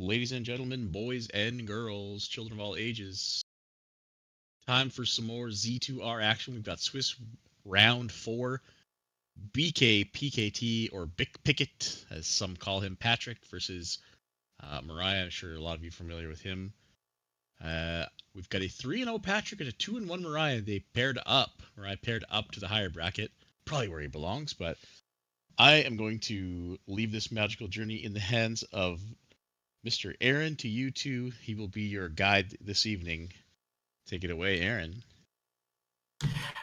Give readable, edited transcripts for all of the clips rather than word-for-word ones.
ladies and gentlemen, boys and girls, children of all ages. Time for some more Z2R action. We've got Swiss round 4, BK PKT, or Bick Pickett, as some call him, Patrick, versus MiR4i. I'm sure a lot of you are familiar with him. We've got a 3-0 Patrick and a 2-1 MiR4i. They paired up. MiR4i paired up to the higher bracket, probably where he belongs, but I am going to leave this magical journey in the hands of Mr. Aaron. To you two, he will be your guide this evening. Take it away, Aaron.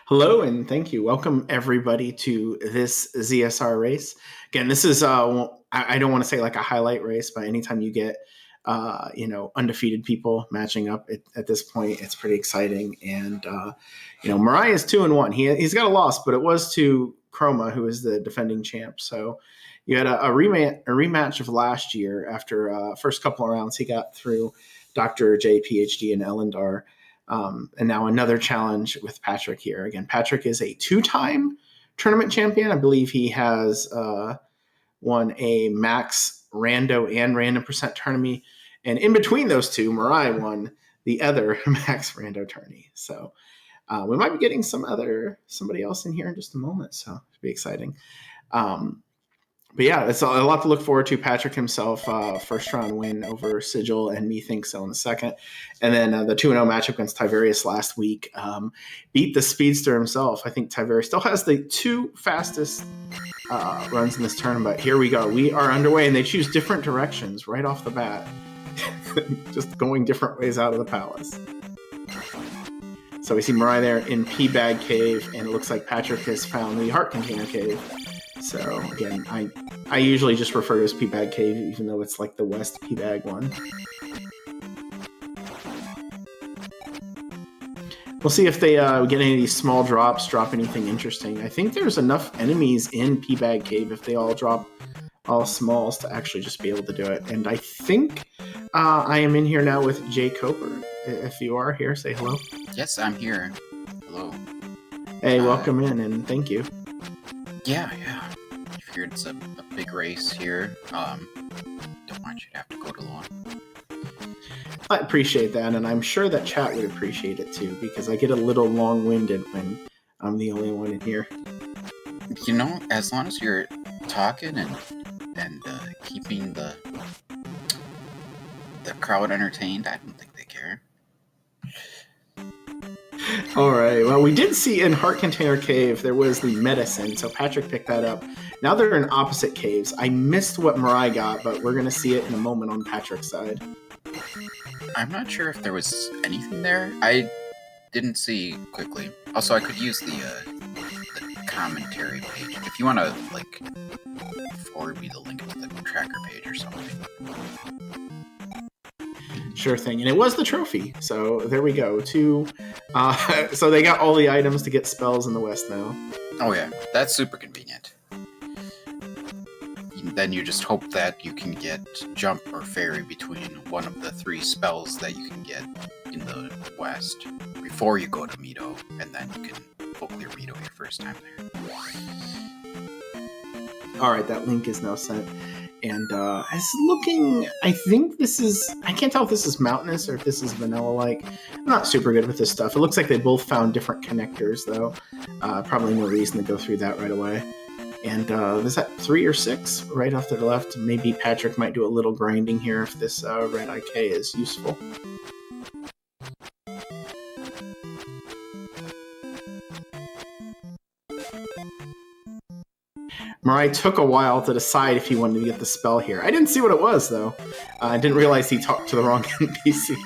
Hello, and thank you. Welcome, everybody, to this ZSR race. Again, this is, I don't want to say like a highlight race, but anytime you get, undefeated people matching up at this point, it's pretty exciting. And, MiR4i is 2-1. He's got a loss, but it was to Chroma, who is the defending champ. So you had a rematch of last year. After first couple of rounds, he got through Dr. J, PhD, and Ellendar. And now another challenge with Patrick here. Again, Patrick is a 2-time tournament champion. I believe he has won a max rando and random percent tourney. And in between those two, MiR4i won the other max rando tourney. So we might be getting somebody else in here in just a moment. So it'll be exciting. But yeah, it's a lot to look forward to. Patrick himself, first round win over Sigil and Me Think So in the second. And then the 2-0 matchup against Tiberius last week beat the speedster himself. I think Tiberius still has the 2 fastest runs in this tournament. Here we go. We are underway, and they choose different directions right off the bat. Just going different ways out of the palace. So we see MiR4i there in P-Bag Cave, and it looks like Patrick has found the Heart Container Cave. So again, I usually just refer to as P-Bag Cave, even though it's like the West P-Bag one. We'll see if they get any of these small drops, drop anything interesting. I think there's enough enemies in P-Bag Cave if they all drop all smalls to actually just be able to do it. And I think I am in here now with Jay Coper. If you are here, say hello. Yes, I'm here. Hello. Hey, welcome in, and thank you. Yeah. I figured it's a big race here. Don't want you to have to go it alone. I appreciate that, and I'm sure that chat would appreciate it too, because I get a little long-winded when I'm the only one in here. As long as you're talking and keeping the crowd entertained, I don't think they care. All right. Well, we did see in Heart Container Cave there was the medicine, so Patrick picked that up. Now they're in opposite caves. I missed what MiR4i got, but we're going to see it in a moment on Patrick's side. I'm not sure if there was anything there. I didn't see quickly. Also, I could use the commentary page if you want to forward me the link to the tracker page or something. Sure thing. And it was the trophy. So there we go. So they got all the items to get spells in the West now. Oh yeah, that's super convenient. Then you just hope that you can get Jump or Fairy between one of the 3 spells that you can get in the West before you go to Mito, and then you can full clear Mito your first time there. Alright, that link is now sent. And it's looking, I can't tell if this is mountainous or if this is vanilla-like. I'm not super good with this stuff. It looks like they both found different connectors, though. Probably no reason to go through that right away. And is that 3 or 6 right off to the left? Maybe Patrick might do a little grinding here if this red IK is useful. MiR4i took a while to decide if he wanted to get the spell here. I didn't see what it was, though. I didn't realize he talked to the wrong NPC.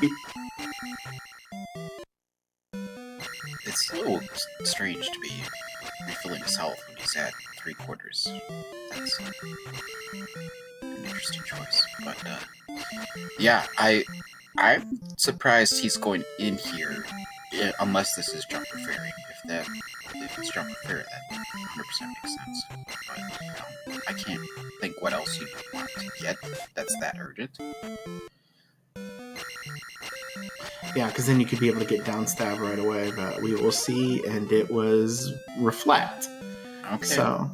It's a little strange to be refilling his health when he's at 3/4. That's an interesting choice. But, yeah, I'm surprised he's going in here, unless this is Jump or Fairy. If it's Jump or Fairy, that 100% makes sense. But I can't think what else you'd want to get that's that urgent. Yeah, because then you could be able to get down stab right away, but we will see, and it was Reflect. Okay. So,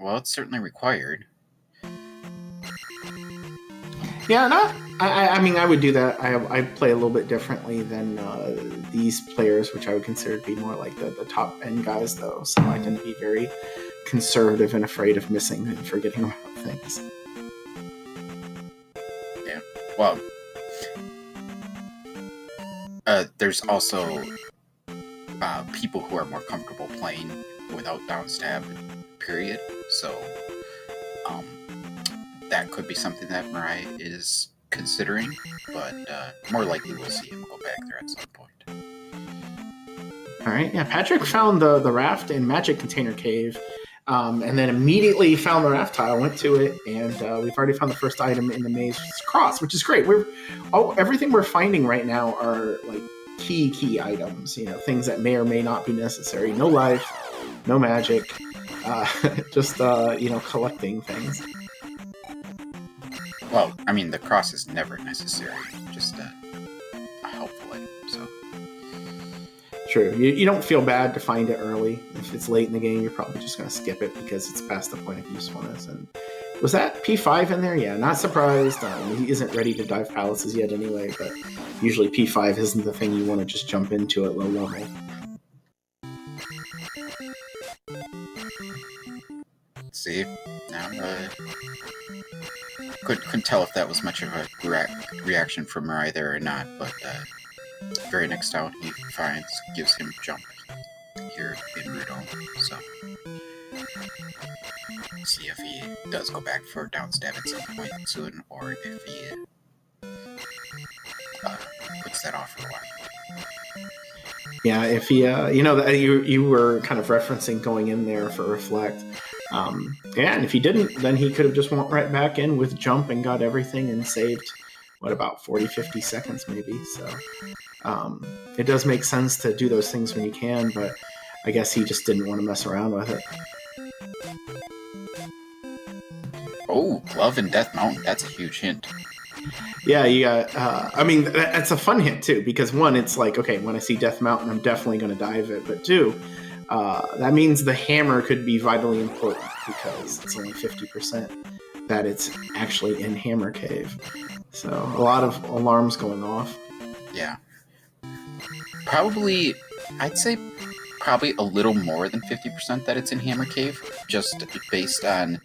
well, it's certainly required. Yeah, not. I mean, I would do that. I play a little bit differently than these players, which I would consider to be more like the top end guys, though. So I tend to be very conservative and afraid of missing and forgetting about things. Yeah. Well, there's also people who are more comfortable playing without downstab, period. So that could be something that MiR4i is considering, but more likely we'll see him go back there at some point. All right, yeah. Patrick found the raft in Magic Container Cave, and then immediately found the raft tile, went to it, and we've already found the first item in the maze cross, which is great. Everything we're finding right now are like key items, you know, things that may or may not be necessary. No life, no magic, just you know, collecting things. Well, I mean, the cross is never necessary, just a helpful item, so. True. You don't feel bad to find it early. If it's late in the game, you're probably just going to skip it because it's past the point of usefulness. And was that P5 in there? Yeah, not surprised. He isn't ready to dive palaces yet anyway, but usually P5 isn't the thing you want to just jump into at low level. Let's see. Now, couldn't tell if that was much of a reaction from MiR4i there or not, but very next down he gives him jump here in Rudo, so see if he does go back for downstab at some point soon, or if he puts that off for a while. Yeah, if he, you know, you were kind of referencing going in there for reflect. Yeah, and if he didn't, then he could have just went right back in with jump and got everything and saved, what, about 40-50 seconds maybe. So it does make sense to do those things when you can, but I guess he just didn't want to mess around with it. Oh, Glove and Death Mountain, that's a huge hint. Yeah, you got, I mean, that's a fun hint too, because one, it's like, okay, when I see Death Mountain, I'm definitely going to dive it, but two, that means the hammer could be vitally important because it's only 50% that it's actually in Hammer Cave. So a lot of alarms going off. Yeah. Probably, I'd say probably a little more than 50% that it's in Hammer Cave, just based on,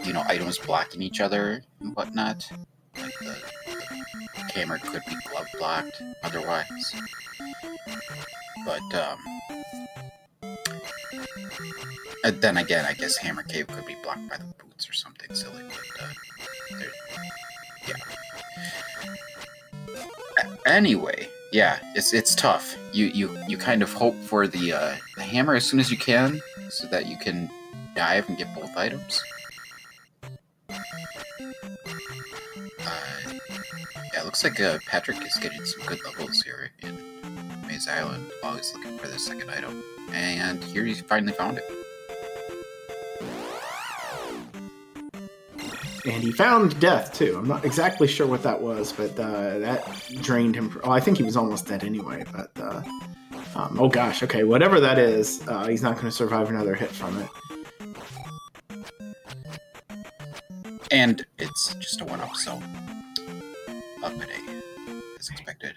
you know, items blocking each other and whatnot. Like the hammer could be glove blocked otherwise. But, then again, I guess Hammer Cave could be blocked by the boots or something silly, but, yeah. Anyway, yeah, it's tough. You kind of hope for the hammer as soon as you can, so that you can dive and get both items. Yeah, it looks like Patrick is getting some good levels here in Maze Island while he's looking for the second item. And here he finally found it. And he found death, too. I'm not exactly sure what that was, but that drained him. Oh, I think he was almost dead anyway, but... oh gosh, okay, whatever that is, he's not going to survive another hit from it. And it's just a 1-up, so... up at A, as expected.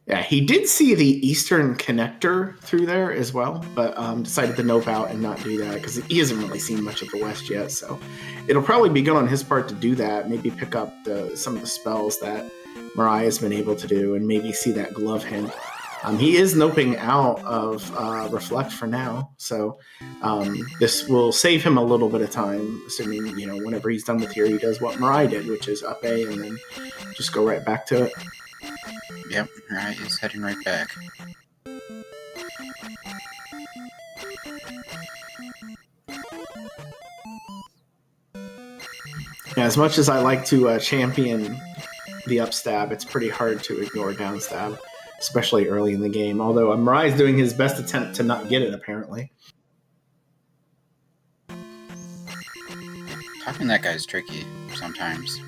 Yeah, he did see the eastern connector through there as well, but decided to nope out and not do that because he hasn't really seen much of the west yet. So it'll probably be good on his part to do that. Maybe pick up some of the spells that MiR4i has been able to do, and maybe see that glove hint. He is noping out of Reflect for now, so this will save him a little bit of time. Assuming, you know, whenever he's done with here, he does what MiR4i did, which is up A and then just go right back to it. Yep, MiR4i is heading right back. Yeah, as much as I like to champion the upstab, it's pretty hard to ignore downstab, especially early in the game. Although MiR4i is doing his best attempt to not get it, apparently. Talking to that guy's tricky sometimes.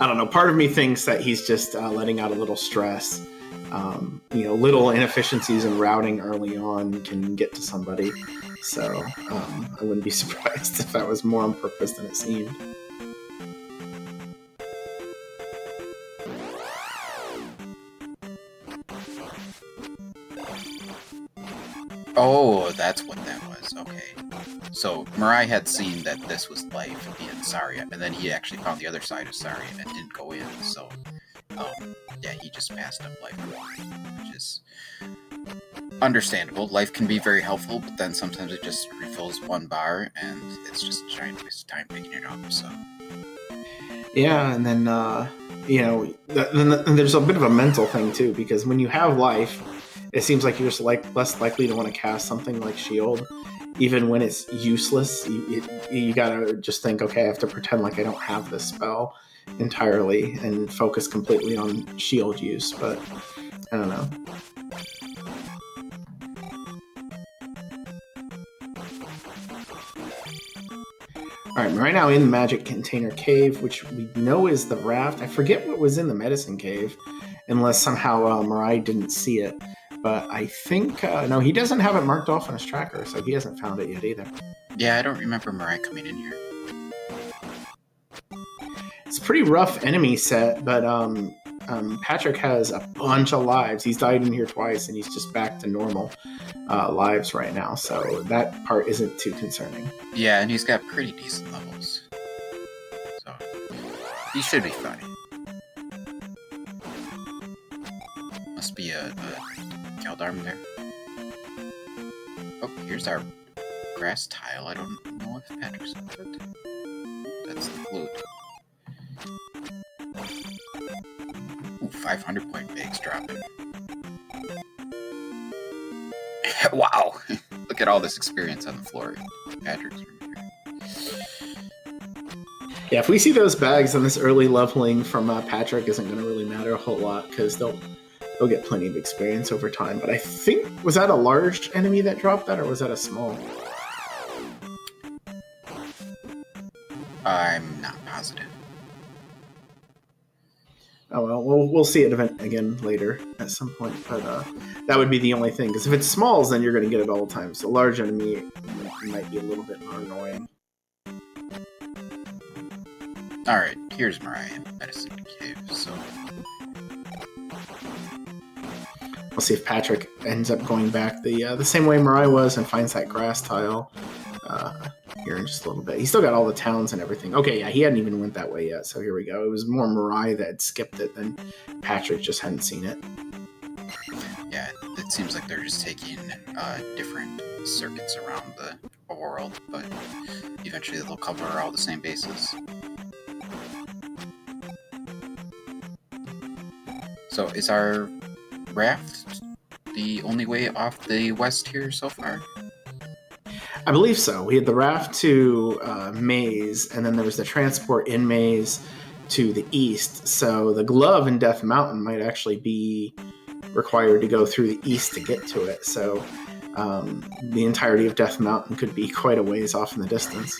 I don't know. Part of me thinks that he's just letting out a little stress. You know, little inefficiencies in routing early on can get to somebody. So I wouldn't be surprised if that was more on purpose than it seemed. Oh, that's what that was. Okay. So MiR4i had seen that this was life in Saria, and then he actually found the other side of Saria and didn't go in. So, yeah, he just passed up life, which is understandable. Life can be very helpful, but then sometimes it just refills one bar, and it's just a giant waste of time picking it up. So. Yeah, and then then there's a bit of a mental thing too, because when you have life, it seems like you're just less likely to want to cast something like Shield, even when it's useless. You gotta just think, okay, I have to pretend like I don't have this spell entirely and focus completely on Shield use. But I don't know. Alright, right now in the Magic Container Cave, which we know is the raft. I forget what was in the Medicine Cave, unless somehow MiR4i didn't see it. But I think, no, he doesn't have it marked off on his tracker, so he hasn't found it yet either. Yeah, I don't remember MiR4i coming in here. It's a pretty rough enemy set, but Patrick has a bunch of lives. He's died in here twice, and he's just back to normal lives right now, so that part isn't too concerning. Yeah, and he's got pretty decent levels. So, he should be fine. Must be a Galdarm there. Oh, here's our grass tile. I don't know if Patrick's on it. That's the flute. Ooh, 500 point bigs dropping. Wow! Look at all this experience on the floor. Patrick's room here. Yeah, if we see those bags, then this early leveling from Patrick isn't going to really matter a whole lot, because they'll get plenty of experience over time. But I think, was that a large enemy that dropped that, or was that a small? I'm not positive. Oh well, we'll see it again later at some point, but that would be the only thing, because if it's smalls, then you're going to get it all the time. So large enemy might be a little bit more annoying. Alright, here's MiR4i in Medicine Cave, so... We'll see if Patrick ends up going back the same way MiR4i was and finds that grass tile here in just a little bit. He's still got all the towns and everything. Okay, yeah, he hadn't even went that way yet, so here we go. It was more MiR4i that had skipped it than Patrick just hadn't seen it. Yeah, it seems like they're just taking different circuits around the world, but eventually they'll cover all the same bases. So is our raft the only way off the west here so far? I believe so. We had the raft to Maze, and then there was the transport in Maze to the east. So the glove in Death Mountain might actually be required to go through the east to get to it. So the entirety of Death Mountain could be quite a ways off in the distance.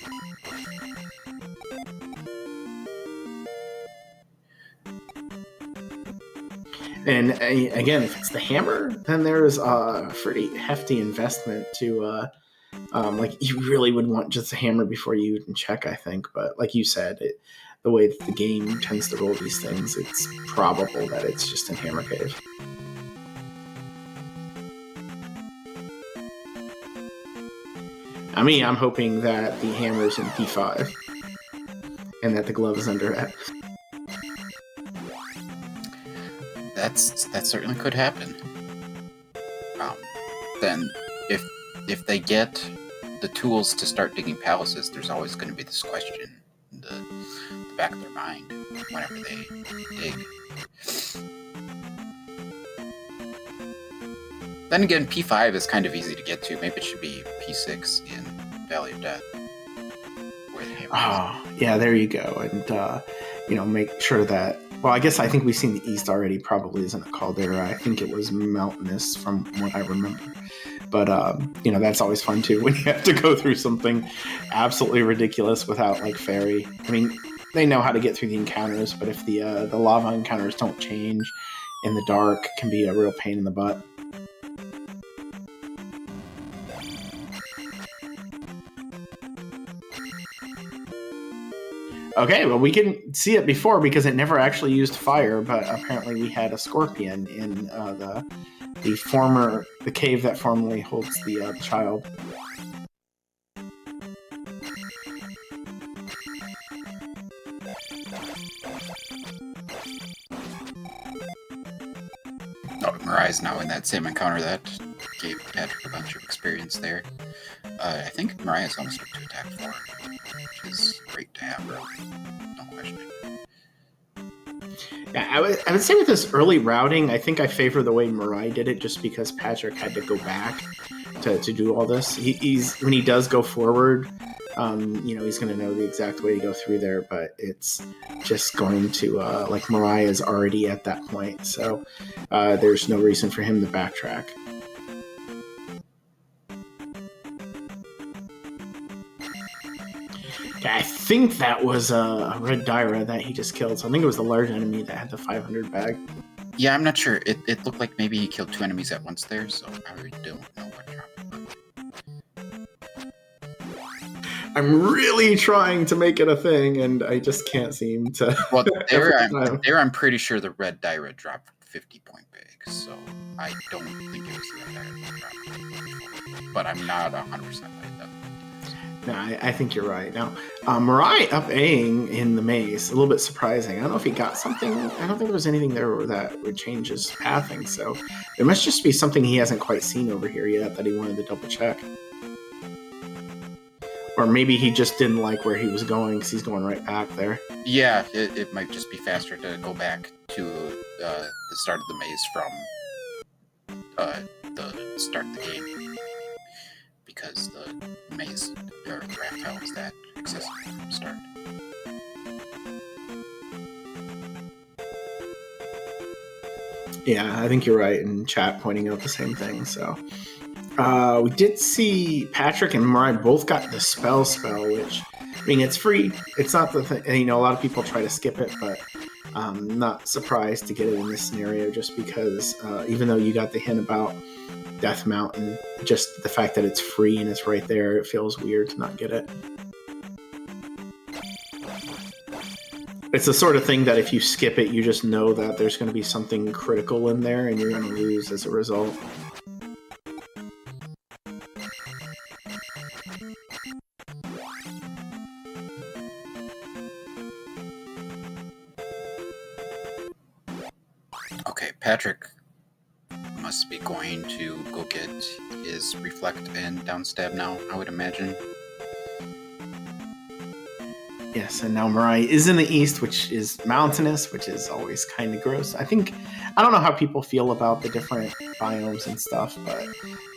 And again, if it's the hammer, then there's a pretty hefty investment to, like, you really would want just a hammer before you even check, I think. But like you said, the way that the game tends to roll these things, it's probable that it's just in Hammer Cave. I mean, I'm hoping that the hammer's in P5 and that the glove is under it. That certainly could happen. Then, if they get the tools to start digging palaces, there's always going to be this question in the back of their mind whenever they dig. Then again, P5 is kind of easy to get to. Maybe it should be P6 in Valley of Death. Where the hammer is. Yeah, there you go. And, make sure that... Well, I guess I think we've seen the east already. Probably isn't a caldera. I think it was mountainous from what I remember. But, that's always fun, too, when you have to go through something absolutely ridiculous without, like, fairy. I mean, they know how to get through the encounters, but if the lava encounters don't change in the dark, it can be a real pain in the butt. Okay, well, we can see it before because it never actually used fire, but apparently we had a scorpion in the the cave that formerly holds the child. Oh, MiR4i's now in that same encounter that gave Patrick a bunch of experience there. I think MiR4i is almost up to attack 4, which is great to have, no question. Yeah, I would say with this early routing, I think I favor the way MiR4i did it, just because Patrick had to go back to do all this. When he does go forward, he's going to know the exact way to go through there, but it's just going to, like MiR4i is already at that point, so there's no reason for him to backtrack. I think that was a red Dyra that he just killed, so I think it was the large enemy that had the 500 bag. Yeah, I'm not sure. It looked like maybe he killed 2 enemies at once there, so I really don't know what dropped. I'm really trying to make it a thing, and I just can't seem to. Well, I'm pretty sure the red Dyra dropped 50 point bag, so I don't think it was the red Dyra that dropped 50. But I'm not 100% right though. No, I think you're right. Now, MiR4i up Aing in the maze, a little bit surprising. I don't know if he got something. I don't think there was anything there that would change his pathing, so there must just be something he hasn't quite seen over here yet that he wanted to double check. Or maybe he just didn't like where he was going because he's going right back there. Yeah, it might just be faster to go back to the start of the maze from the start of the game. Because the maze, or the raft tile is that accessible from the start. Yeah, I think you're right, and chat pointing out the same thing, so... we did see Patrick and MiR4i both got the spell, which, I mean, it's free. It's not the thing, a lot of people try to skip it, but I'm not surprised to get it in this scenario just because even though you got the hint about Death Mountain, just the fact that it's free and it's right there, it feels weird to not get it. It's the sort of thing that if you skip it, you just know that there's going to be something critical in there and you're going to lose as a result. Okay, Patrick must be going to go get his reflect and downstab now, I would imagine. Yes, and now MiR4i is in the east, which is mountainous, which is always kind of gross. I don't know how people feel about the different biomes and stuff, but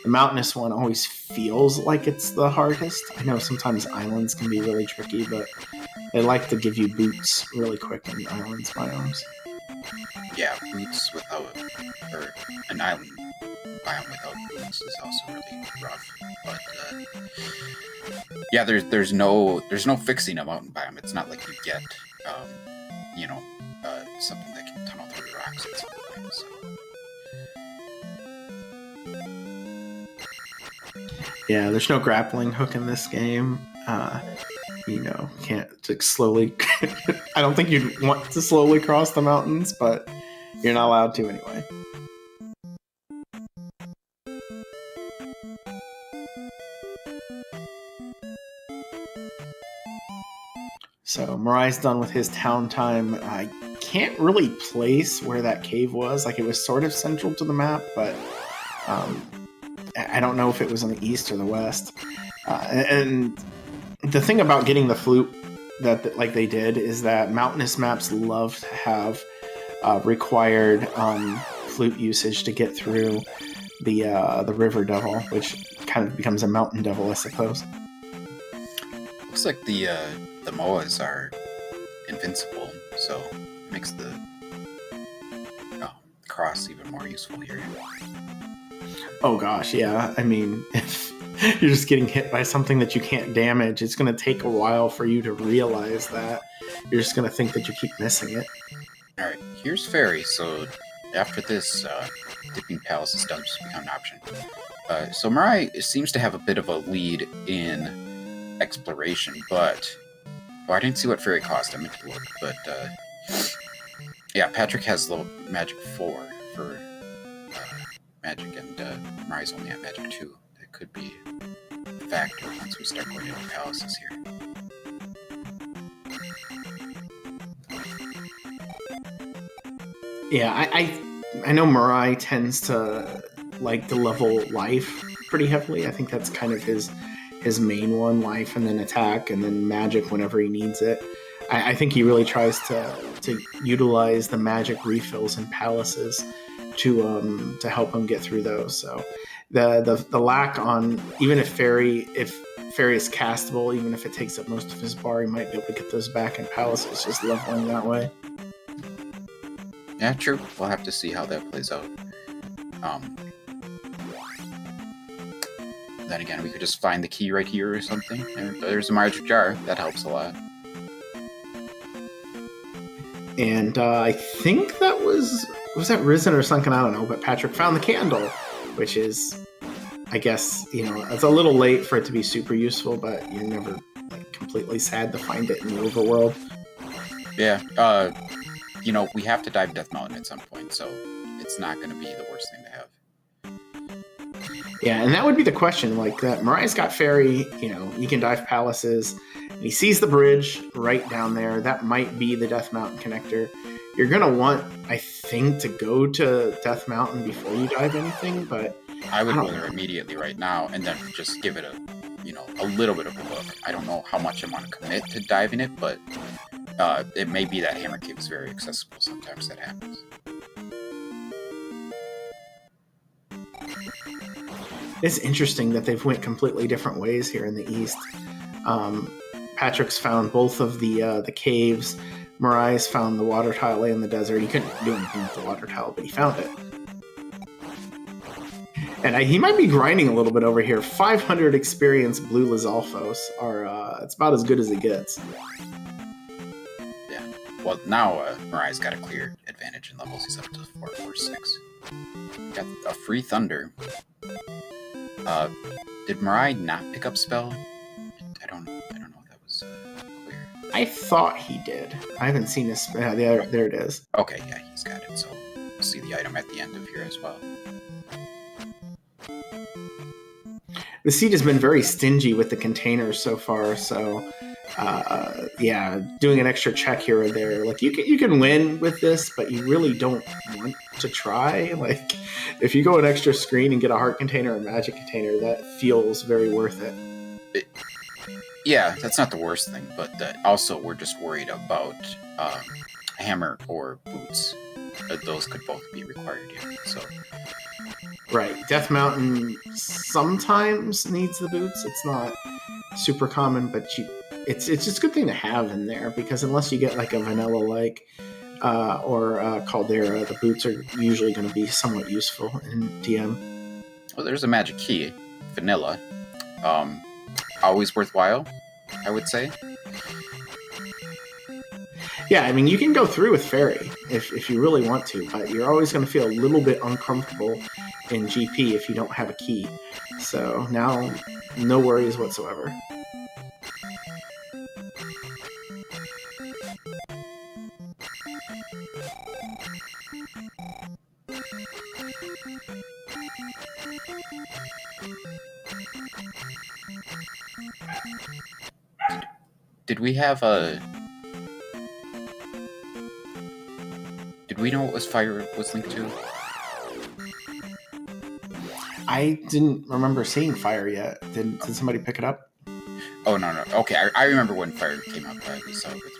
the mountainous one always feels like it's the hardest. I know sometimes islands can be really tricky, but they like to give you boots really quick in the islands biomes. Yeah, boots without, or an island biome without boots is also really rough. But yeah, there's no fixing a mountain biome. It's not like you get something that can tunnel through the rocks at some point. So. Yeah, there's no grappling hook in this game. Can't slowly. I don't think you'd want to slowly cross the mountains, but you're not allowed to anyway. So MiR4i's done with his town time. I can't really place where that cave was. Like, it was sort of central to the map, but I don't know if it was in the east or the west. And the thing about getting the flute that like they did is that mountainous maps love to have required flute usage to get through the river devil, which kind of becomes a mountain devil, I suppose. Looks like the Moas are invincible, so it makes the cross even more useful here. Oh gosh, yeah. I mean, if you're just getting hit by something that you can't damage, it's going to take a while for you to realize that. You're just going to think that you keep missing it. Alright, here's Fairy, so after this, Dipping Palaces does become an option. So MiR4i seems to have a bit of a lead in exploration, but... Oh, I didn't see what Fairy cost, I meant to look, but yeah, Patrick has low magic 4 for magic, and MiR4i's only at magic 2. That could be a factor once we start going into palaces here. Yeah, I know MiR4i tends to like to level life pretty heavily. I think that's kind of his main one, life and then attack and then magic whenever he needs it. I think he really tries to utilize the magic refills in palaces to help him get through those. So the lack on, even if fairy is castable, even if it takes up most of his bar, he might be able to get those back in palaces just leveling that way. Yeah, true. We'll have to see how that plays out. Then again, we could just find the key right here or something. There's a magic jar. That helps a lot. And I think that was that Risen or Sunken? I don't know. But Patrick found the candle, which is, I guess, it's a little late for it to be super useful, but you're never like completely sad to find it in the overworld. Yeah. We have to dive Death Mountain at some point, so it's not going to be the worst thing to have. Yeah, and that would be the question. Like, that MiR4i's got fairy, you can dive palaces, and he sees the bridge right down there. That might be the Death Mountain connector. You're going to want, I think, to go to Death Mountain before you dive anything, but I would go there immediately right now, and then just give it a little bit of a look. I don't know how much I want to commit to diving it, but it may be that Hammer Cave is very accessible. Sometimes that happens. It's interesting that they've went completely different ways here in the East. Patrick's found both of the caves. MiR4i's found the water tile in the desert. He couldn't do anything with the water tile, but he found it. And he might be grinding a little bit over here. 500 experience blue Lizalfos are it's about as good as it gets. Yeah. Well, now MiR4i's got a clear advantage in levels. He's up to 446. Got a free thunder. Did MiR4i not pick up spell? I don't know if that was clear. I thought he did. I haven't seen his spell. There it is. Okay, yeah, he's got it. So we'll see the item at the end of here as well. The seed has been very stingy with the containers so far, so yeah, doing an extra check here or there. Like, you can win with this, but you really don't want to try. Like, if you go an extra screen and get a heart container or a magic container, that feels very worth it. Yeah, that's not the worst thing, but also we're just worried about hammer or boots. Those could both be required here, so... Right. Death Mountain sometimes needs the boots. It's not super common, but it's just a good thing to have in there, because unless you get like a vanilla or Caldera, the boots are usually going to be somewhat useful in DM. Well, there's a magic key, vanilla. Always worthwhile, I would say. Yeah, I mean, you can go through with Fairy if you really want to, but you're always going to feel a little bit uncomfortable in GP if you don't have a key. So now, no worries whatsoever. Did we have a... Did we know what fire was linked to? I didn't remember seeing fire yet. Did somebody pick it up? Oh, no. Okay, I remember when fire came up with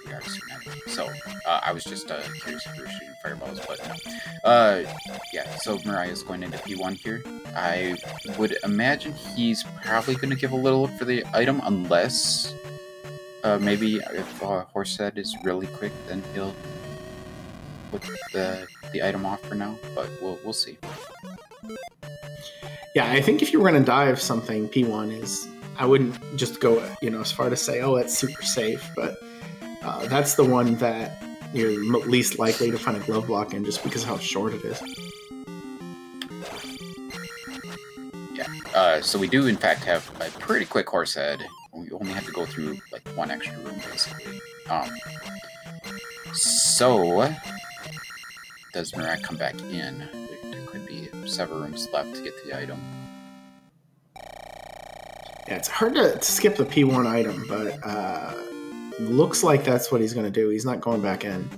regards to magic. So, I was just curious if we were shooting fireballs, but no. Yeah, so MiR4i is going into P1 here. I would imagine he's probably going to give a little look for the item, unless maybe if Horsehead is really quick, then he'll put the item off for now, but we'll see. Yeah, I think if you were going to dive something, P1 is... I wouldn't just go, as far to say, oh, that's super safe, but that's the one that you're least likely to find a glove block in, just because of how short it is. Yeah, so we do, in fact, have a pretty quick Horsehead. We only have to go through, like, one extra room, basically. So, does MiR4i come back in to could be several rooms left to get the item. Yeah, it's hard to skip the P1 item, but looks like that's what he's going to do. He's not going back in,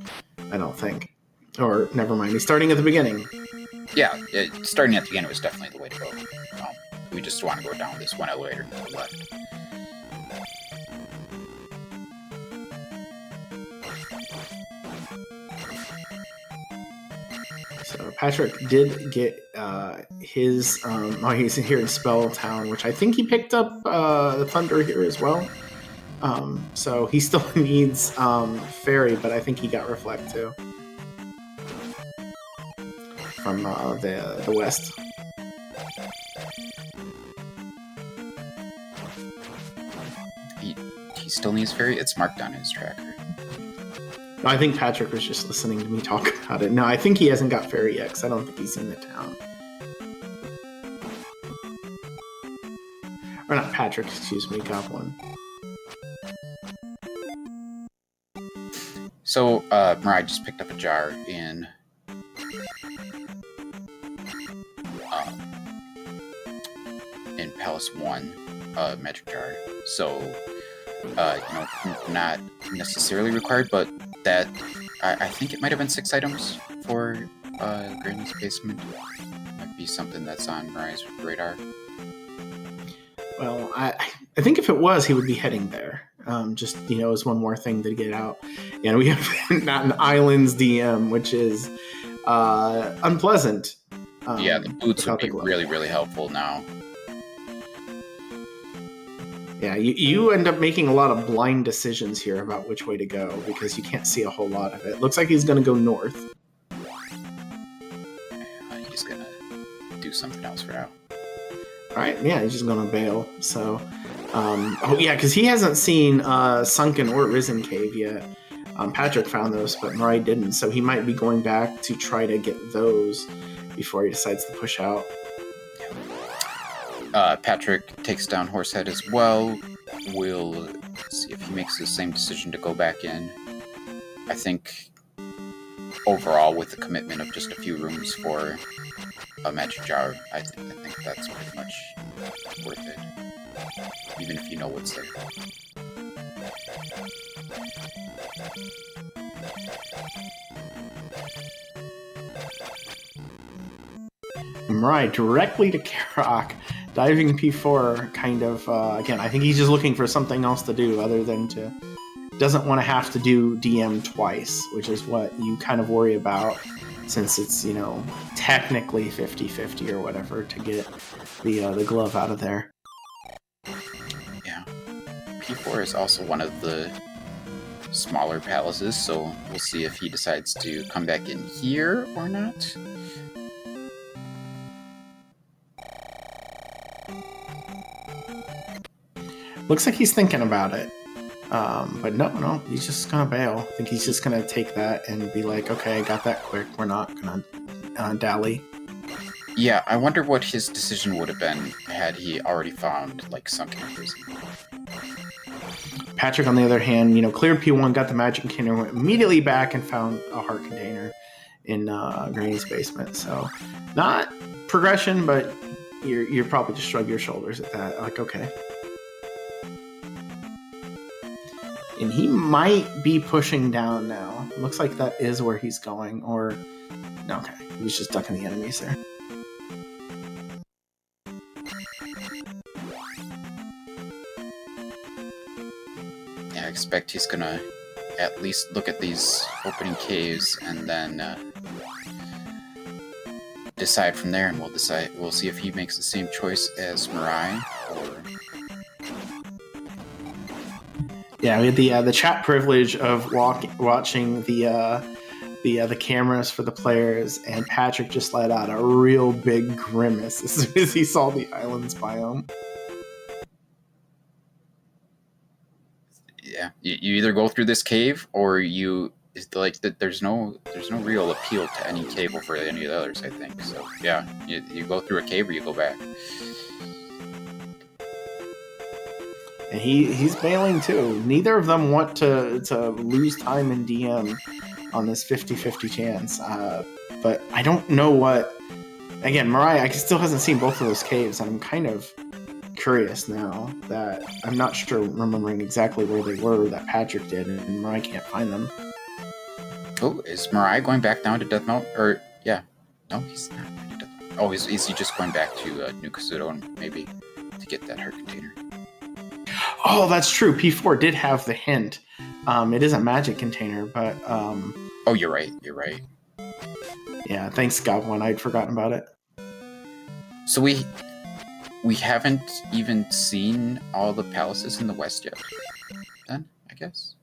I don't think. Or, never mind, he's starting at the beginning. Yeah, starting at the beginning was definitely the way to go. We just want to go down this one elevator to the left. So Patrick did get his, he's here in Spell Town, which I think he picked up the Thunder here as well. So he still needs Fairy, but I think he got Reflect too. From the west. He still needs Fairy? It's marked on his tracker. I think Patrick was just listening to me talk about it. No, I think he hasn't got Fairy yet, because I don't think he's in the town. Or not Patrick, excuse me, got one. So, MiR4i just picked up a jar in Palace 1, Magic Jar. So, not necessarily required, but that, I think it might have been 6 items for Granny's Basement. Might be something that's on MiR4i's radar. Well, I think if it was, he would be heading there. Just, as one more thing to get out. And we have not an Islands DM, which is unpleasant. Yeah, the boots would be really, really helpful now. Yeah, you end up making a lot of blind decisions here about which way to go because you can't see a whole lot of it. Looks like he's going to go north. He's going to do something else for now. All right, yeah, he's just going to bail. So, because he hasn't seen Sunken or Risen Cave yet. Patrick found those, but MiR4i didn't. So he might be going back to try to get those before he decides to push out. Patrick takes down Horsehead as well. We'll see if he makes the same decision to go back in. I think overall, with the commitment of just a few rooms for a Magic Jar, I think that's pretty much worth it, even if you know what's there. MiR4i directly to Karok. Diving P4 kind of, again, I think he's just looking for something else to do other than doesn't want to have to do DM twice, which is what you kind of worry about since it's, technically 50-50 or whatever to get the glove out of there. Yeah. P4 is also one of the smaller palaces, so we'll see if he decides to come back in here or not. Looks like he's thinking about it. But no, he's just gonna bail. I think he's just gonna take that and be like, okay, I got that quick. We're not gonna dally. Yeah, I wonder what his decision would have been had he already found, Sunken Prison. Patrick, on the other hand, cleared P1, got the magic container, went immediately back and found a heart container in Granny's basement. So, not progression, but you're probably just shrug your shoulders at that. Like, okay. And he might be pushing down now. Looks like that is where he's going. Or, no, okay. He was just ducking the enemies there. Yeah, I expect he's gonna at least look at these opening caves and then decide from there. And we'll see if he makes the same choice as MiR4i or... Yeah, we had the chat privilege of watching the cameras for the players, and Patrick just let out a real big grimace as soon as he saw the islands biome. Yeah, you either go through this cave or there's no real appeal to any cave over any of the others, I think. So yeah, you go through a cave or you go back. And he's bailing too. Neither of them want to lose time in DM on this 50-50 chance. But I don't know what again, Mariah still hasn't seen both of those caves, and I'm kind of curious now that I'm not sure remembering exactly where they were that Patrick did, and Mariah can't find them. Oh, is Mariah going back down to Death Mountain? Or, yeah. No, he's not going to Death Mountain. Oh, is he just going back to New Kasuto and maybe to get that heart container? Oh, that's true. P4 did have the hint. It is a magic container, but... Oh, you're right. You're right. Yeah, thanks, Goblin. I'd forgotten about it. So we haven't even seen all the palaces in the west yet, then, I guess?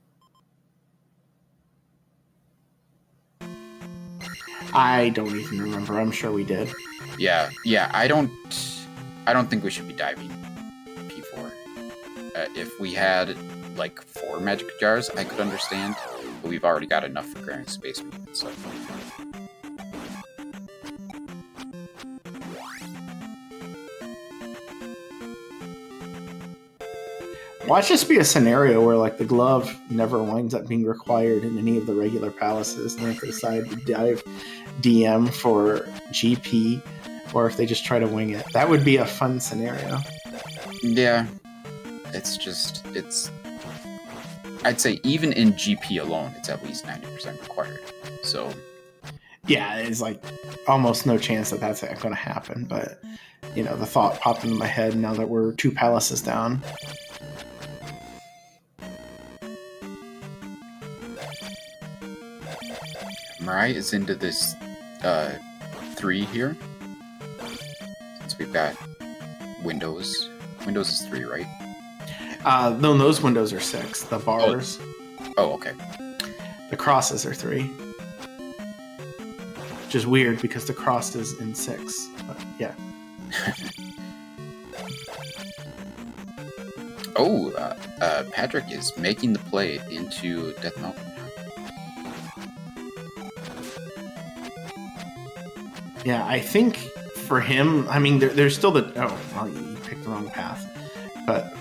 I don't even remember. I'm sure we did. Yeah. I don't think we should be diving P4. If we had, like, 4 magic jars, I could understand, but we've already got enough for clearing space and stuff. Watch this be a scenario where, like, the glove never winds up being required in any of the regular palaces, and they have to decide to dive DM for GP, or if they just try to wing it. That would be a fun scenario. Yeah. I'd say even in GP alone, it's at least 90% required. So... yeah, it's like almost no chance that that's going to happen, but, you know, the thought popped into my head now that we're 2 palaces down. Mariah is into this 3 here. Since we've got windows. Windows is 3, right? No, those windows are 6. The bars. Oh, okay. The crosses are 3. Which is weird because the cross is in 6. But yeah. Oh, Patrick is making the play into Death Mountain. Yeah, I think for him, I mean, there's still the... oh, well, you picked the wrong path. But,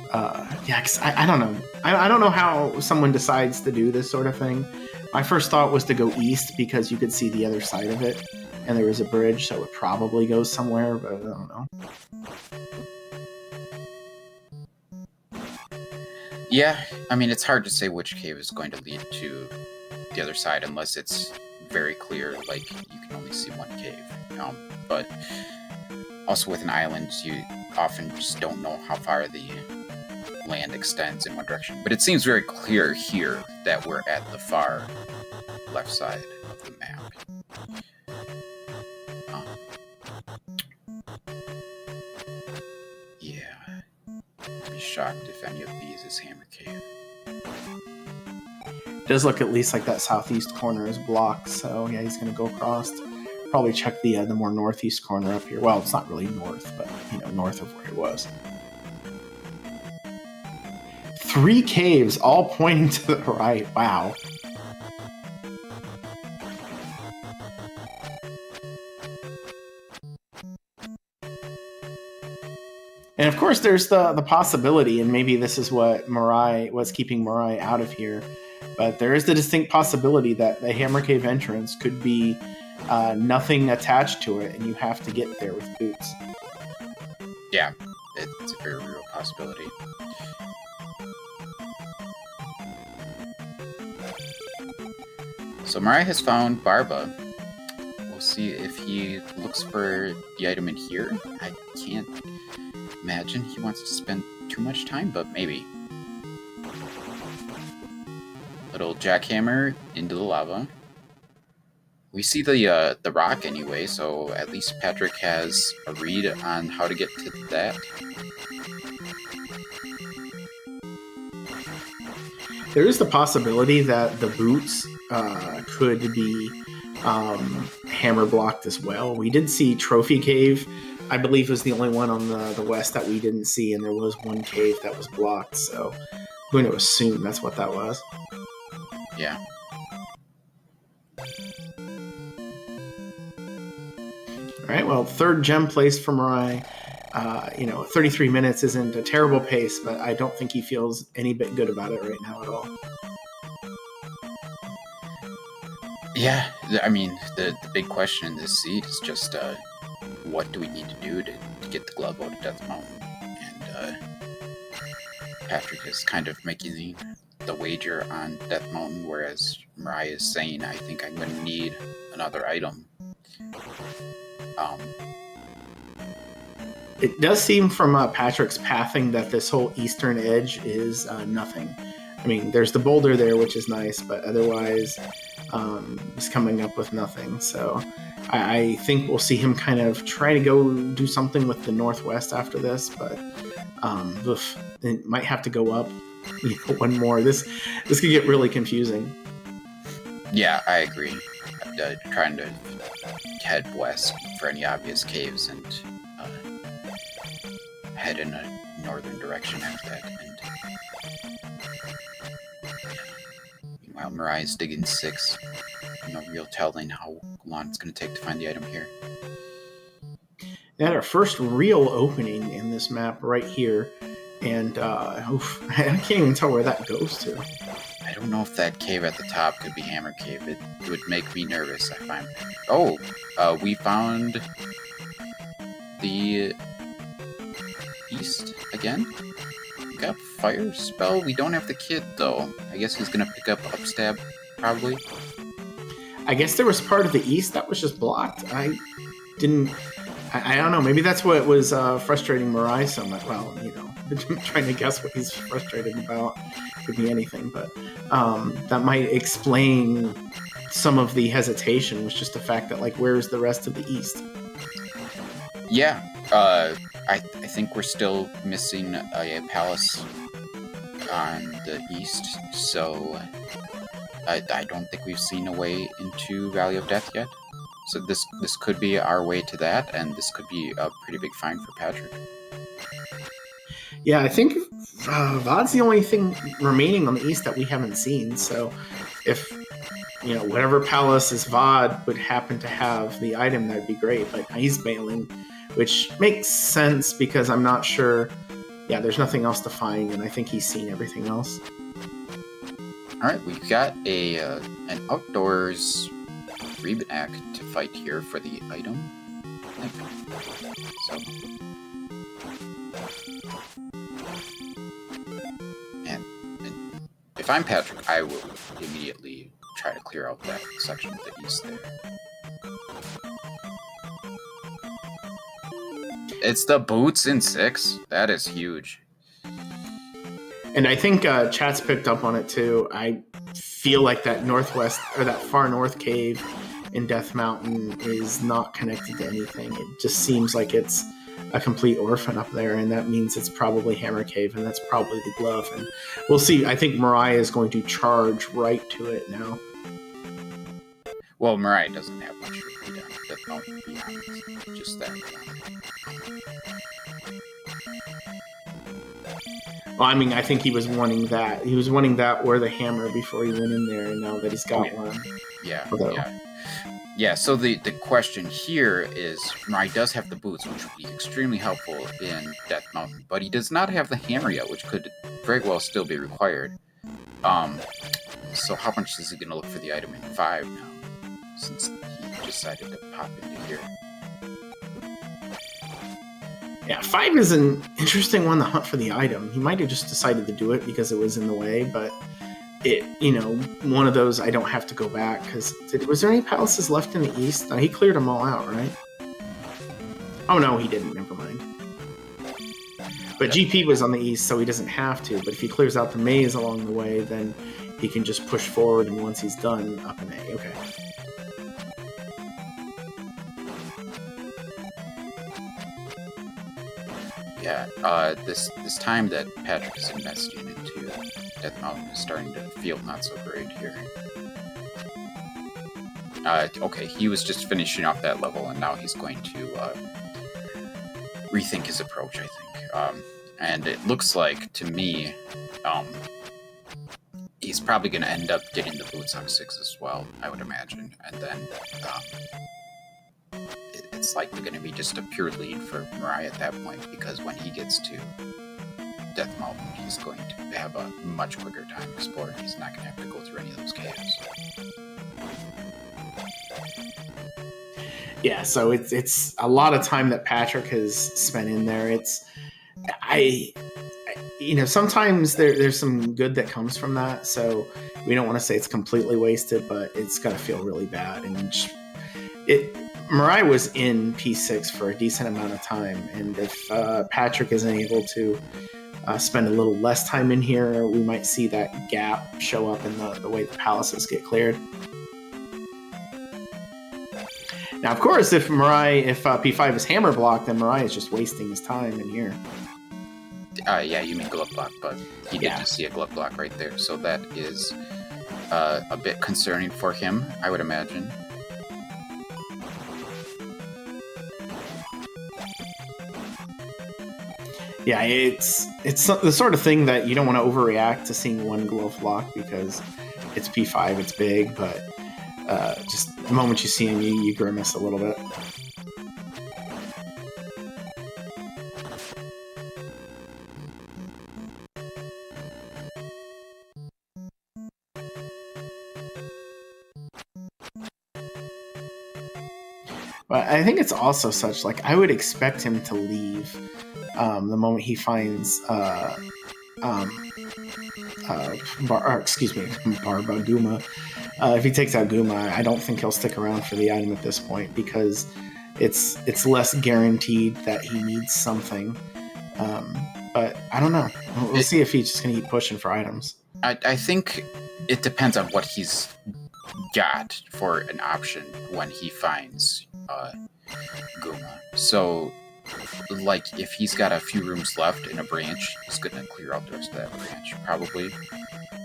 yeah, 'cause I don't know. I don't know how someone decides to do this sort of thing. My first thought was to go east because you could see the other side of it. And there was a bridge, so it probably goes somewhere, but I don't know. Yeah, I mean, it's hard to say which cave is going to lead to the other side unless it's very clear, like, you can only see one cave. But also with an island, you often just don't know how far the land extends in one direction. But it seems very clear here that we're at the far left side of the map. Yeah. I'd be shocked if any of these is Hammer Cave. It does look at least like that southeast corner is blocked, so yeah, he's going to go across. Probably check the more northeast corner up here. Well, it's not really north, but, you know, north of where he was. 3 caves, all pointing to the right. Wow. And of course, there's the possibility, and maybe this is what was keeping Mirai out of here, but there is the distinct possibility that the Hammer Cave entrance could be nothing attached to it, and you have to get there with boots. Yeah, it's a very real possibility. So Mirai has found Barba. We'll see if he looks for the item in here. I can't imagine he wants to spend too much time, but maybe. Little jackhammer into the lava. We see the rock anyway, so at least Patrick has a read on how to get to that. There is the possibility that the boots could be hammer blocked as well. We did see Trophy Cave. I believe was the only one on the west that we didn't see, and there was one cave that was blocked, so I'm going to assume that's what that was. Yeah. Alright, well, 3rd gem place for Mirai. 33 minutes isn't a terrible pace, but I don't think he feels any bit good about it right now at all. Yeah, I mean, the big question in this seed is just what do we need to do to get the glove out of Death Mountain? And Patrick is kind of making the wager on Death Mountain, whereas Mariah is saying, I think I'm going to need another item. It does seem from Patrick's pathing that this whole eastern edge is nothing. I mean, there's the boulder there, which is nice, but otherwise he's coming up with nothing. So I think we'll see him kind of try to go do something with the northwest after this, but it might have to go up one more. This could get really confusing. Yeah, I agree. Trying to head west for any obvious caves and head in a northern direction after that. And meanwhile, Mariah's digging 6. No real telling how long it's going to take to find the item here. We had our first real opening in this map right here, and I can't even tell where that goes to. I don't know if that cave at the top could be Hammer Cave. It would make me nervous, I find. Oh, we found the east again. We got Fire Spell. We don't have the kid, though. I guess he's going to pick up Upstab, probably. I guess there was part of the east that was just blocked. I don't know. Maybe that's what was frustrating Mariah so much. Well, trying to guess what he's frustrated about. Could be anything, but that might explain some of the hesitation, was just the fact that, like, where's the rest of the east? Yeah, I think we're still missing a palace on the east, so I don't think we've seen a way into Valley of Death yet. So this could be our way to that, and this could be a pretty big find for Patrick. Yeah, I think Vod's the only thing remaining on the east that we haven't seen. So if, whatever palace is Vod would happen to have the item, that'd be great. But he's bailing, which makes sense because I'm not sure. Yeah, there's nothing else to find, and I think he's seen everything else. All right, we've got an outdoors Rebenak to fight here for the item. So. And if I'm Patrick, I will immediately try to clear out that section of the east there. It's the boots in 6. That is huge. And I think chat's picked up on it too. I feel like that northwest or that far north cave in Death Mountain is not connected to anything. It just seems like it's a complete orphan up there, and that means it's probably Hammer Cave, and that's probably the glove. And we'll see. I think Mariah is going to charge right to it now. Well, Mariah doesn't have much to be done. Death Mountain, to be honest. Just that. Well, I mean, I think he was wanting that. He was wanting that or the hammer before he went in there, and now that he's got one. Yeah, Yeah, so the question here is, Mariah does have the boots, which would be extremely helpful in Death Mountain, but he does not have the hammer yet, which could very well still be required. So how much is he going to look for the item in 5 now, since he decided to pop into here? Yeah, 5 is an interesting one to hunt for the item. He might have just decided to do it because it was in the way, but it, one of those I don't have to go back, because was there any palaces left in the east? No, he cleared them all out, right? Oh no, he didn't. Never mind. But GP was on the east, so he doesn't have to. But if he clears out the maze along the way, then he can just push forward, and once he's done, up an A. Okay. Yeah, this time that Patrick is investing into Death Mountain is starting to feel not so great here. Okay, he was just finishing off that level, and now he's going to rethink his approach, I think. And it looks like, to me, he's probably going to end up getting the boots on 6 as well, I would imagine. And then it's likely going to be just a pure lead for Mariah at that point, because when he gets to Death Mountain, he's going to have a much quicker time exploring. He's not going to have to go through any of those caves. Yeah, so it's a lot of time that Patrick has spent in there. Sometimes there's some good that comes from that. So we don't want to say it's completely wasted, but it's got to feel really bad. And MiR4i was in P6 for a decent amount of time, and if Patrick isn't able to spend a little less time in here, we might see that gap show up in the way the palaces get cleared. Now, of course, if P5 is hammer blocked, then MiR4i is just wasting his time in here. Yeah, you mean glove block, but he did just see a glove block right there, so that is a bit concerning for him, I would imagine. Yeah, it's the sort of thing that you don't want to overreact to seeing one glove block because it's P5, it's big, but just the moment you see him, you grimace a little bit. But I think it's also such, like, I would expect him to leave the moment he finds Guma. If he takes out Guma, I don't think he'll stick around for the item at this point because it's less guaranteed that he needs something. But I don't know. We'll see if he's just going to keep pushing for items. I think it depends on what he's got for an option when he finds Guma. So, like, if he's got a few rooms left in a branch, he's going to clear out the rest of that branch, probably.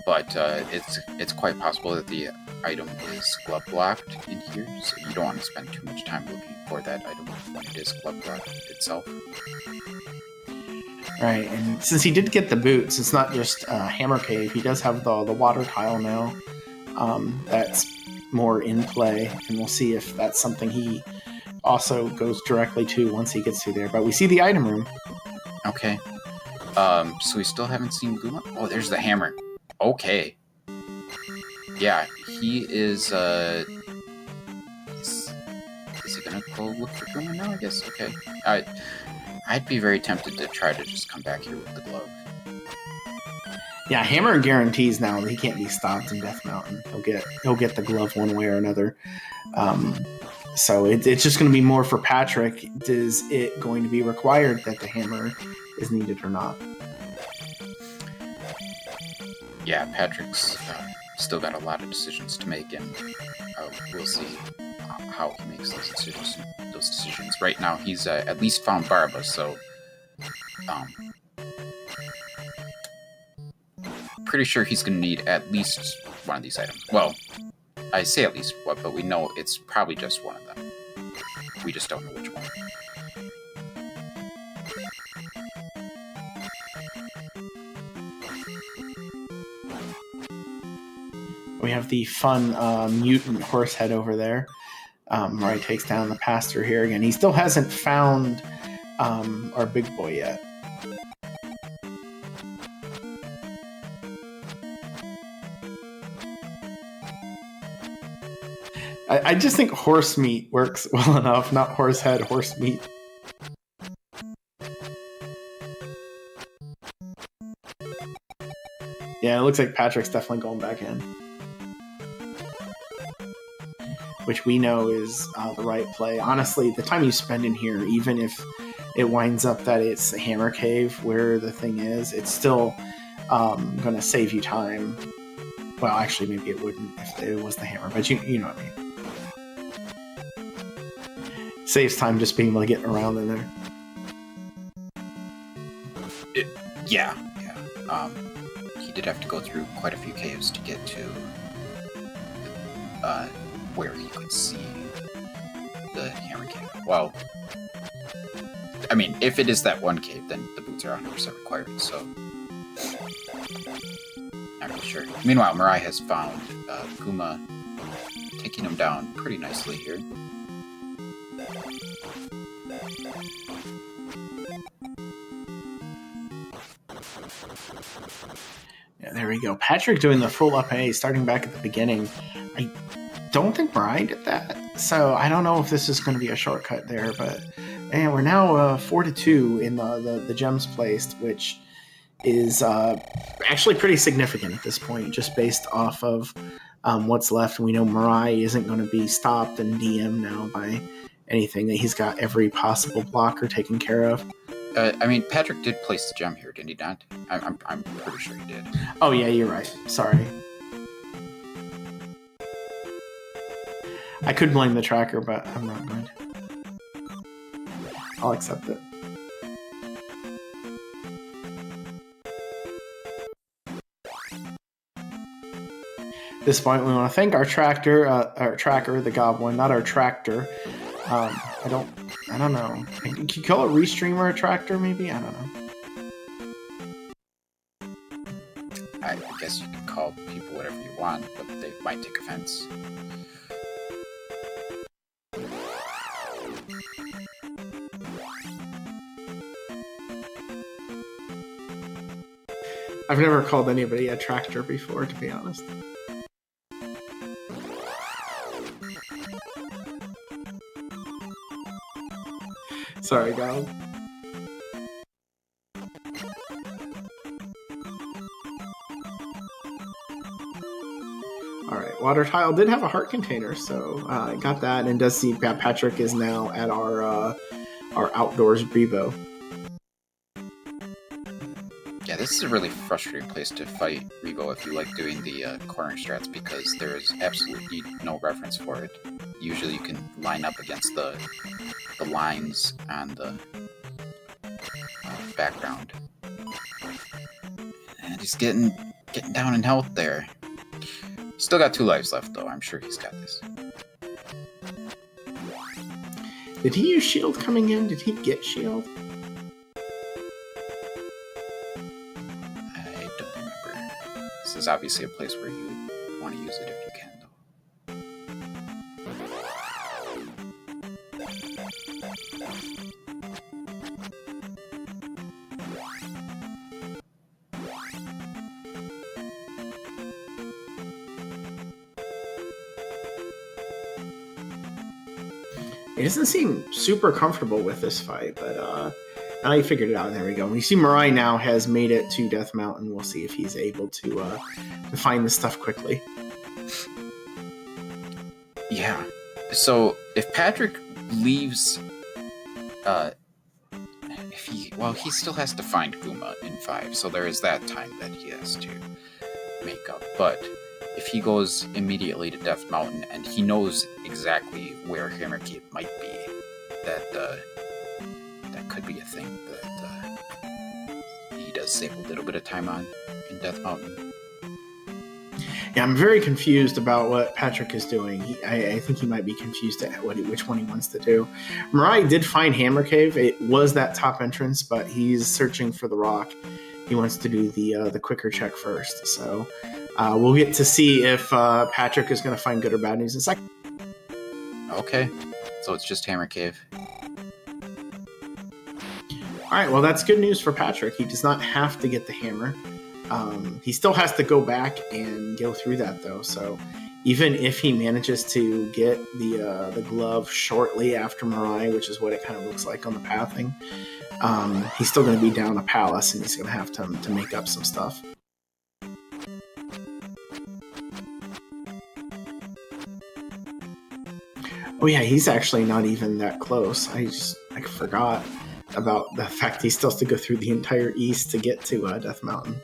But it's quite possible that the item is glove blocked in here, so you don't want to spend too much time looking for that item when it is glove blocked itself. Right, and since he did get the boots, it's not just Hammer Cave. He does have the water tile now. That's more in play, and we'll see if that's something he also goes directly to once he gets through there. But we see the item room. Okay. So we still haven't seen Guma? Oh, there's the hammer. Okay. Yeah, he is, is he gonna go look for Guma now, I guess? Okay. I'd be very tempted to try to just come back here with the glove. Yeah, Hammer guarantees now that he can't be stopped in Death Mountain. He'll get the glove one way or another. So it's just going to be more for Patrick. Is it going to be required that the hammer is needed or not? Yeah, Patrick's still got a lot of decisions to make, and we'll see how he makes those decisions. Right now, he's at least found Barba, so pretty sure he's going to need at least one of these items. Well, I say at least one, but we know it's probably just one of them. We just don't know which one. We have the fun mutant horse head over there. MiR4i takes down the pastor here again. He still hasn't found our big boy yet. I just think horse meat works well enough, not horse head, horse meat. Yeah, it looks like Patrick's definitely going back in. Which we know is the right play. Honestly, the time you spend in here, even if it winds up that it's a hammer cave where the thing is, it's still going to save you time. Well, actually, maybe it wouldn't if it was the hammer, but you know what I mean. Saves time just being able to get around in there. Yeah. He did have to go through quite a few caves to get to where he could see the hammer cave. Well, I mean, if it is that one cave, then the boots are 100% required, so not really sure. Meanwhile, MiR4i has found Guma, taking him down pretty nicely here. Yeah, there we go. Patrick doing the full up A, starting back at the beginning. don't think MiR4i did that, so I don't know if this is going to be a shortcut there. But and we're now 4-2 in the gems placed, which is actually pretty significant at this point, just based off of what's left. We know MiR4i isn't going to be stopped in DM now by anything. That he's got every possible blocker taken care of. I mean, Patrick did place the gem here, did he not? I'm pretty sure he did. Oh yeah, you're right. Sorry. I could blame the tracker, but I'm not going to. I'll accept it. At this point, we want to thank our tracker, the Goblin, not our tractor. I don't know. Can you call a restreamer a tractor, maybe? I don't know. I guess you can call people whatever you want, but they might take offense. I've never called anybody a tractor before, to be honest. Sorry, God. Alright, Water Tile did have a heart container, so I got that, and does see Patrick is now at our outdoors Revo. Yeah, this is a really frustrating place to fight Revo if you like doing the corner strats, because there is absolutely no reference for it. Usually you can line up against the lines on the background. And he's getting down in health there. Still got 2 lives left, though. I'm sure he's got this. Did he use shield coming in? Did he get shield? I don't remember. This is obviously a place where you want to use it if you can, though. He doesn't seem super comfortable with this fight, but now he figured it out. There we go. We see MiR4i now has made it to Death Mountain. We'll see if he's able to find this stuff quickly. Yeah. So if Patrick leaves, he still has to find Guma in 5. So there is that time that he has to make up. But if he goes immediately to Death Mountain and he knows exactly where Hammer Cave might be, that could be a thing that he does save a little bit of time on in Death Mountain. Yeah, I'm very confused about what Patrick is doing. I think he might be confused at which one he wants to do. MiR4i did find Hammer Cave. It was that top entrance, but he's searching for the rock. He wants to do the quicker check first. So we'll get to see if Patrick is going to find good or bad news in a second. Okay, so it's just Hammer Cave. All right, well, that's good news for Patrick. He does not have to get the hammer. He still has to go back and go through that, though. So even if he manages to get the glove shortly after MiR4i, which is what it kind of looks like on the pathing, he's still going to be down a palace, and he's going to have to make up some stuff. Oh yeah, he's actually not even that close. I forgot about the fact he still has to go through the entire east to get to Death Mountain.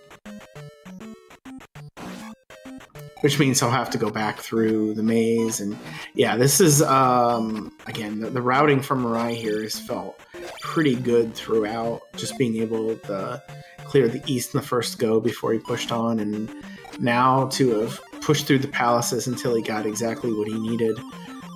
Which means he'll have to go back through the maze. And yeah, this is, again, the routing from MiR4i here has felt pretty good throughout. Just being able to clear the east in the first go before he pushed on. And now to have pushed through the palaces until he got exactly what he needed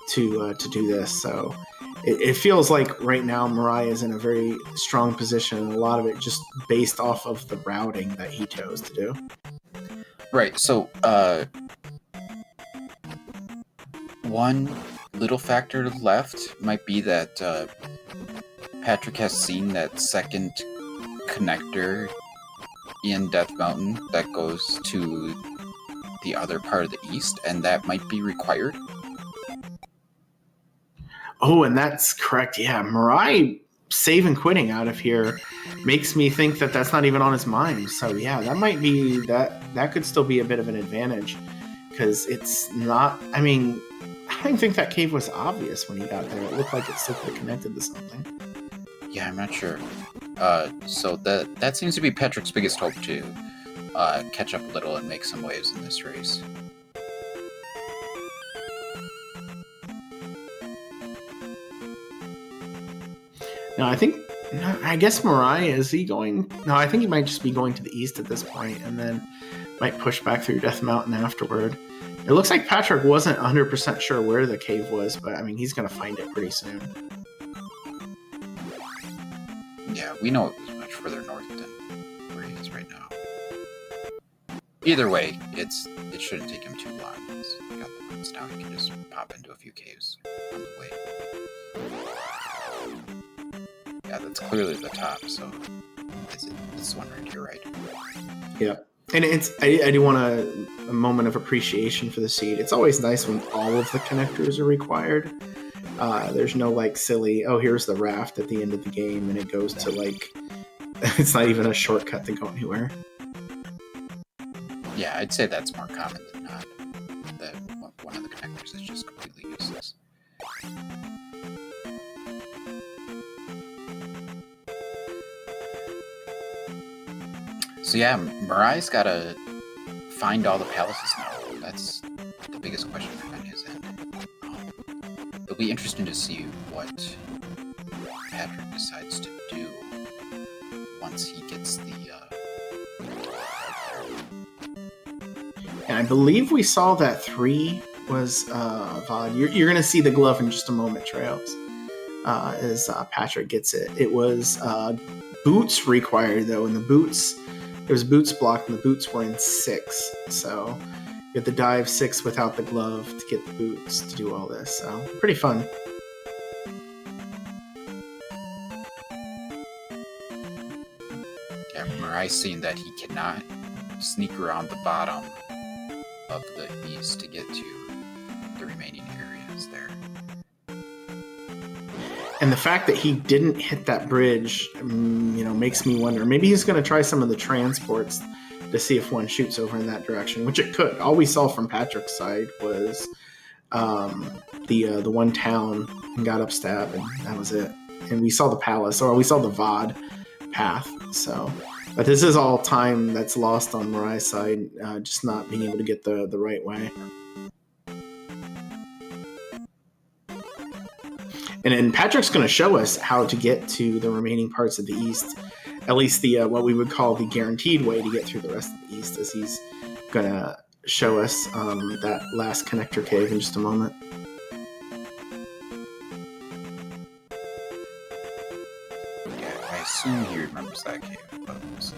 to do this. So it feels like right now MiR4i is in a very strong position, and a lot of it just based off of the routing that he chose to do. Right, so one little factor left might be that Patrick has seen that second connector in Death Mountain that goes to the other part of the east, and that might be required Oh, and that's correct. Yeah, MiR4i save and quitting out of here makes me think that that's not even on his mind. So yeah, that might be that could still be a bit of an advantage because it's not. I mean, I don't think that cave was obvious when he got there. It looked like it still could have connected to something. Yeah, I'm not sure. So that seems to be Patrick's biggest hope to catch up a little and make some waves in this race. No, I guess MiR4i, is he going? No, I think he might just be going to the east at this point and then might push back through Death Mountain afterward. It looks like Patrick wasn't 100% sure where the cave was, but I mean, he's going to find it pretty soon. Yeah, we know it was much further north than where he is right now. Either way, it shouldn't take him too long. He's got the routes down. He can just pop into a few caves on the way. Yeah, that's clearly the top, so it's one right here, right? Yeah. And I do want a moment of appreciation for the seed. It's always nice when all of the connectors are required. There's no like silly, oh, here's the raft at the end of the game, and it goes to like, it's not even a shortcut to go anywhere. Yeah, I'd say that's more common than not. That one of the connectors is just completely useless. So yeah, MiR4i's got to find all the palaces now. That's the biggest question on his end. It'll be interesting to see what Patrick decides to do once he gets the... And I believe we saw that 3 was VOD. You're going to see the glove in just a moment, Trails, as Patrick gets it. It was boots required, though, and the boots... There was boots blocked, and the boots were in 6. So you have to dive 6 without the glove to get the boots to do all this. So pretty fun. Yeah, MiR4i's seen that he cannot sneak around the bottom of the east to get to the remaining areas there. And the fact that he didn't hit that bridge, makes me wonder. Maybe he's going to try some of the transports to see if one shoots over in that direction, which it could. All we saw from Patrick's side was the one town and got up stab, and that was it. And we saw the palace, or we saw the VOD path. So, but this is all time that's lost on MiR4i's side, just not being able to get the right way. And Patrick's going to show us how to get to the remaining parts of the East, at least the what we would call the guaranteed way to get through the rest of the East, as he's going to show us that last connector cave in just a moment. Yeah, I assume he remembers that cave, but we'll see.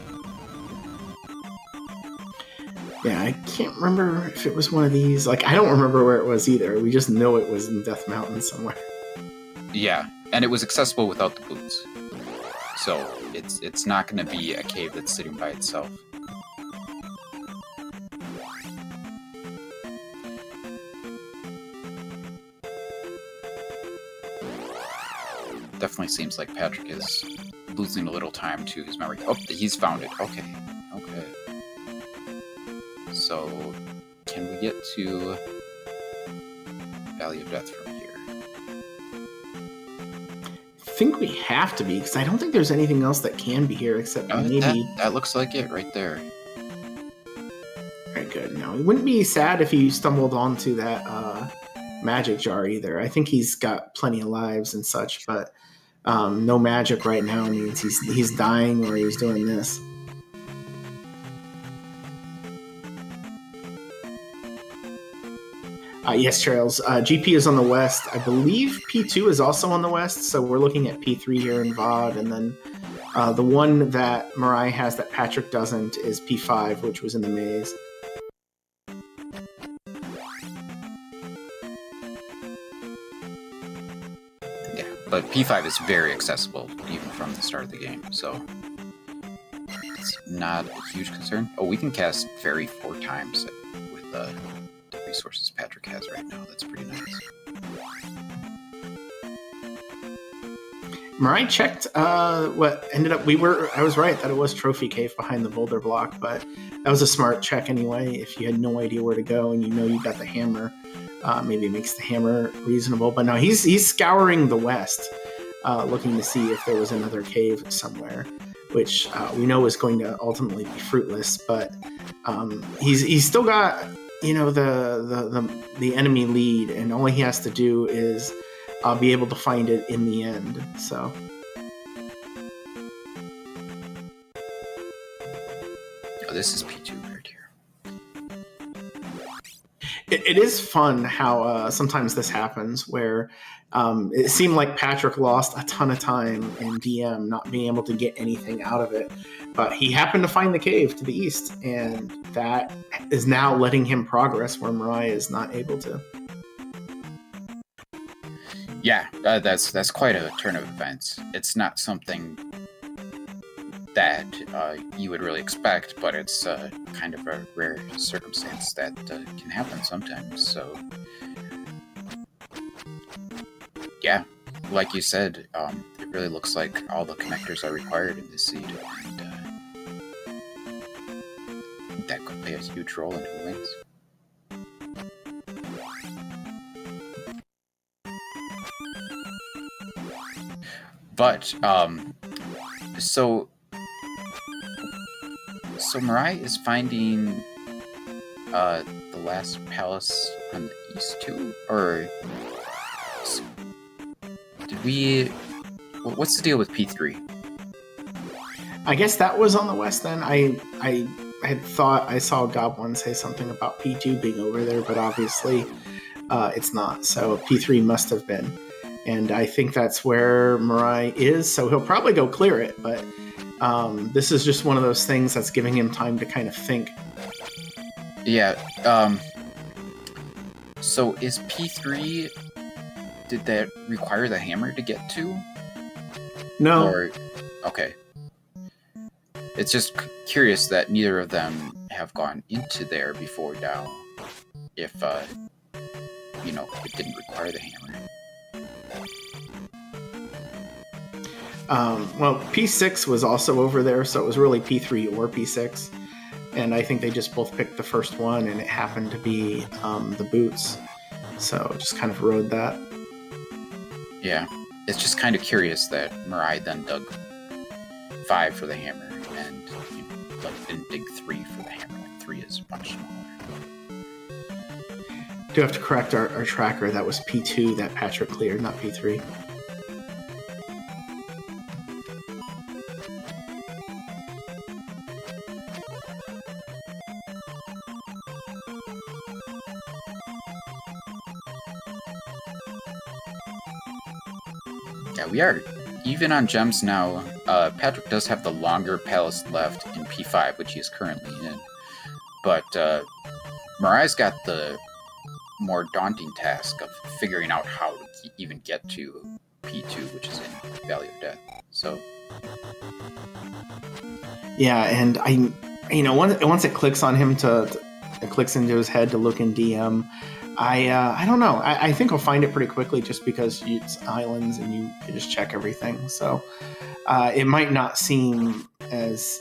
Yeah, I can't remember if it was one of these. Like, I don't remember where it was either. We just know it was in Death Mountain somewhere. Yeah, and it was accessible without the boots. So it's not going to be a cave that's sitting by itself. Definitely seems like Patrick is losing a little time to his memory. Oh, he's found it. Okay. So, can we get to Valley of Death from here? I think we have to be, because I don't think there's anything else that can be here except maybe... That looks like it right there. Very good. No, it wouldn't be sad if he stumbled onto that magic jar either. I think he's got plenty of lives and such, but no magic right now means he's dying or he's doing this. Yes, Trails. GP is on the west. I believe P2 is also on the west, so we're looking at P3 here in VOD, and then the one that MiR4i has that Patrick doesn't is P5, which was in the maze. Yeah, but P5 is very accessible, even from the start of the game, so it's not a huge concern. Oh, we can cast Fairy 4 times with the resources Patrick has right now. That's pretty nice. Mirai checked what ended up. I was right that it was Trophy Cave behind the boulder block, but that was a smart check anyway. If you had no idea where to go and you got the hammer, maybe it makes the hammer reasonable. But no, he's scouring the west, looking to see if there was another cave somewhere, which we know is going to ultimately be fruitless. But he's still got the enemy lead, and all he has to do is be able to find it in the end. So this is P2 right here. It is fun how sometimes this happens where it seemed like Patrick lost a ton of time in DM not being able to get anything out of it, but he happened to find the cave to the east, and that is now letting him progress where MiR4i is not able to. Yeah, that's quite a turn of events. It's not something that you would really expect, but it's kind of a rare circumstance that can happen sometimes. So, yeah, like you said, it really looks like all the connectors are required in this seed, and that could play a huge role in who wins. But, so MiR4i is finding the last palace on the east too? Or did we... What's the deal with P3? I guess that was on the west then. I had thought I saw Goblin say something about P2 being over there, but obviously it's not. So P3 must have been. And I think that's where MiR4i is, so he'll probably go clear it, but this is just one of those things that's giving him time to kind of think. Yeah, so is P3, did that require the hammer to get to? No. Or, okay. It's just curious that neither of them have gone into there before now, if, it didn't require the hammer. Well, P6 was also over there, so it was really P3 or P6. And I think they just both picked the first one, and it happened to be the boots. So just kind of rode that. Yeah, it's just kind of curious that MiR4i then dug 5 for the hammer, and didn't dig 3 for the hammer. 3 is much smaller. Do have to correct our tracker. That was P2 that Patrick cleared, not P3. Yeah, we are even on gems now. Patrick does have the longer palace left in P5, which he is currently in. But MiR4i's got the more daunting task of figuring out how to even get to P2, which is in Valley of Death. So, yeah, and once it clicks on him it clicks into his head to look in DM. I don't know. I think I'll find it pretty quickly just because it's islands and you can just check everything. So it might not seem as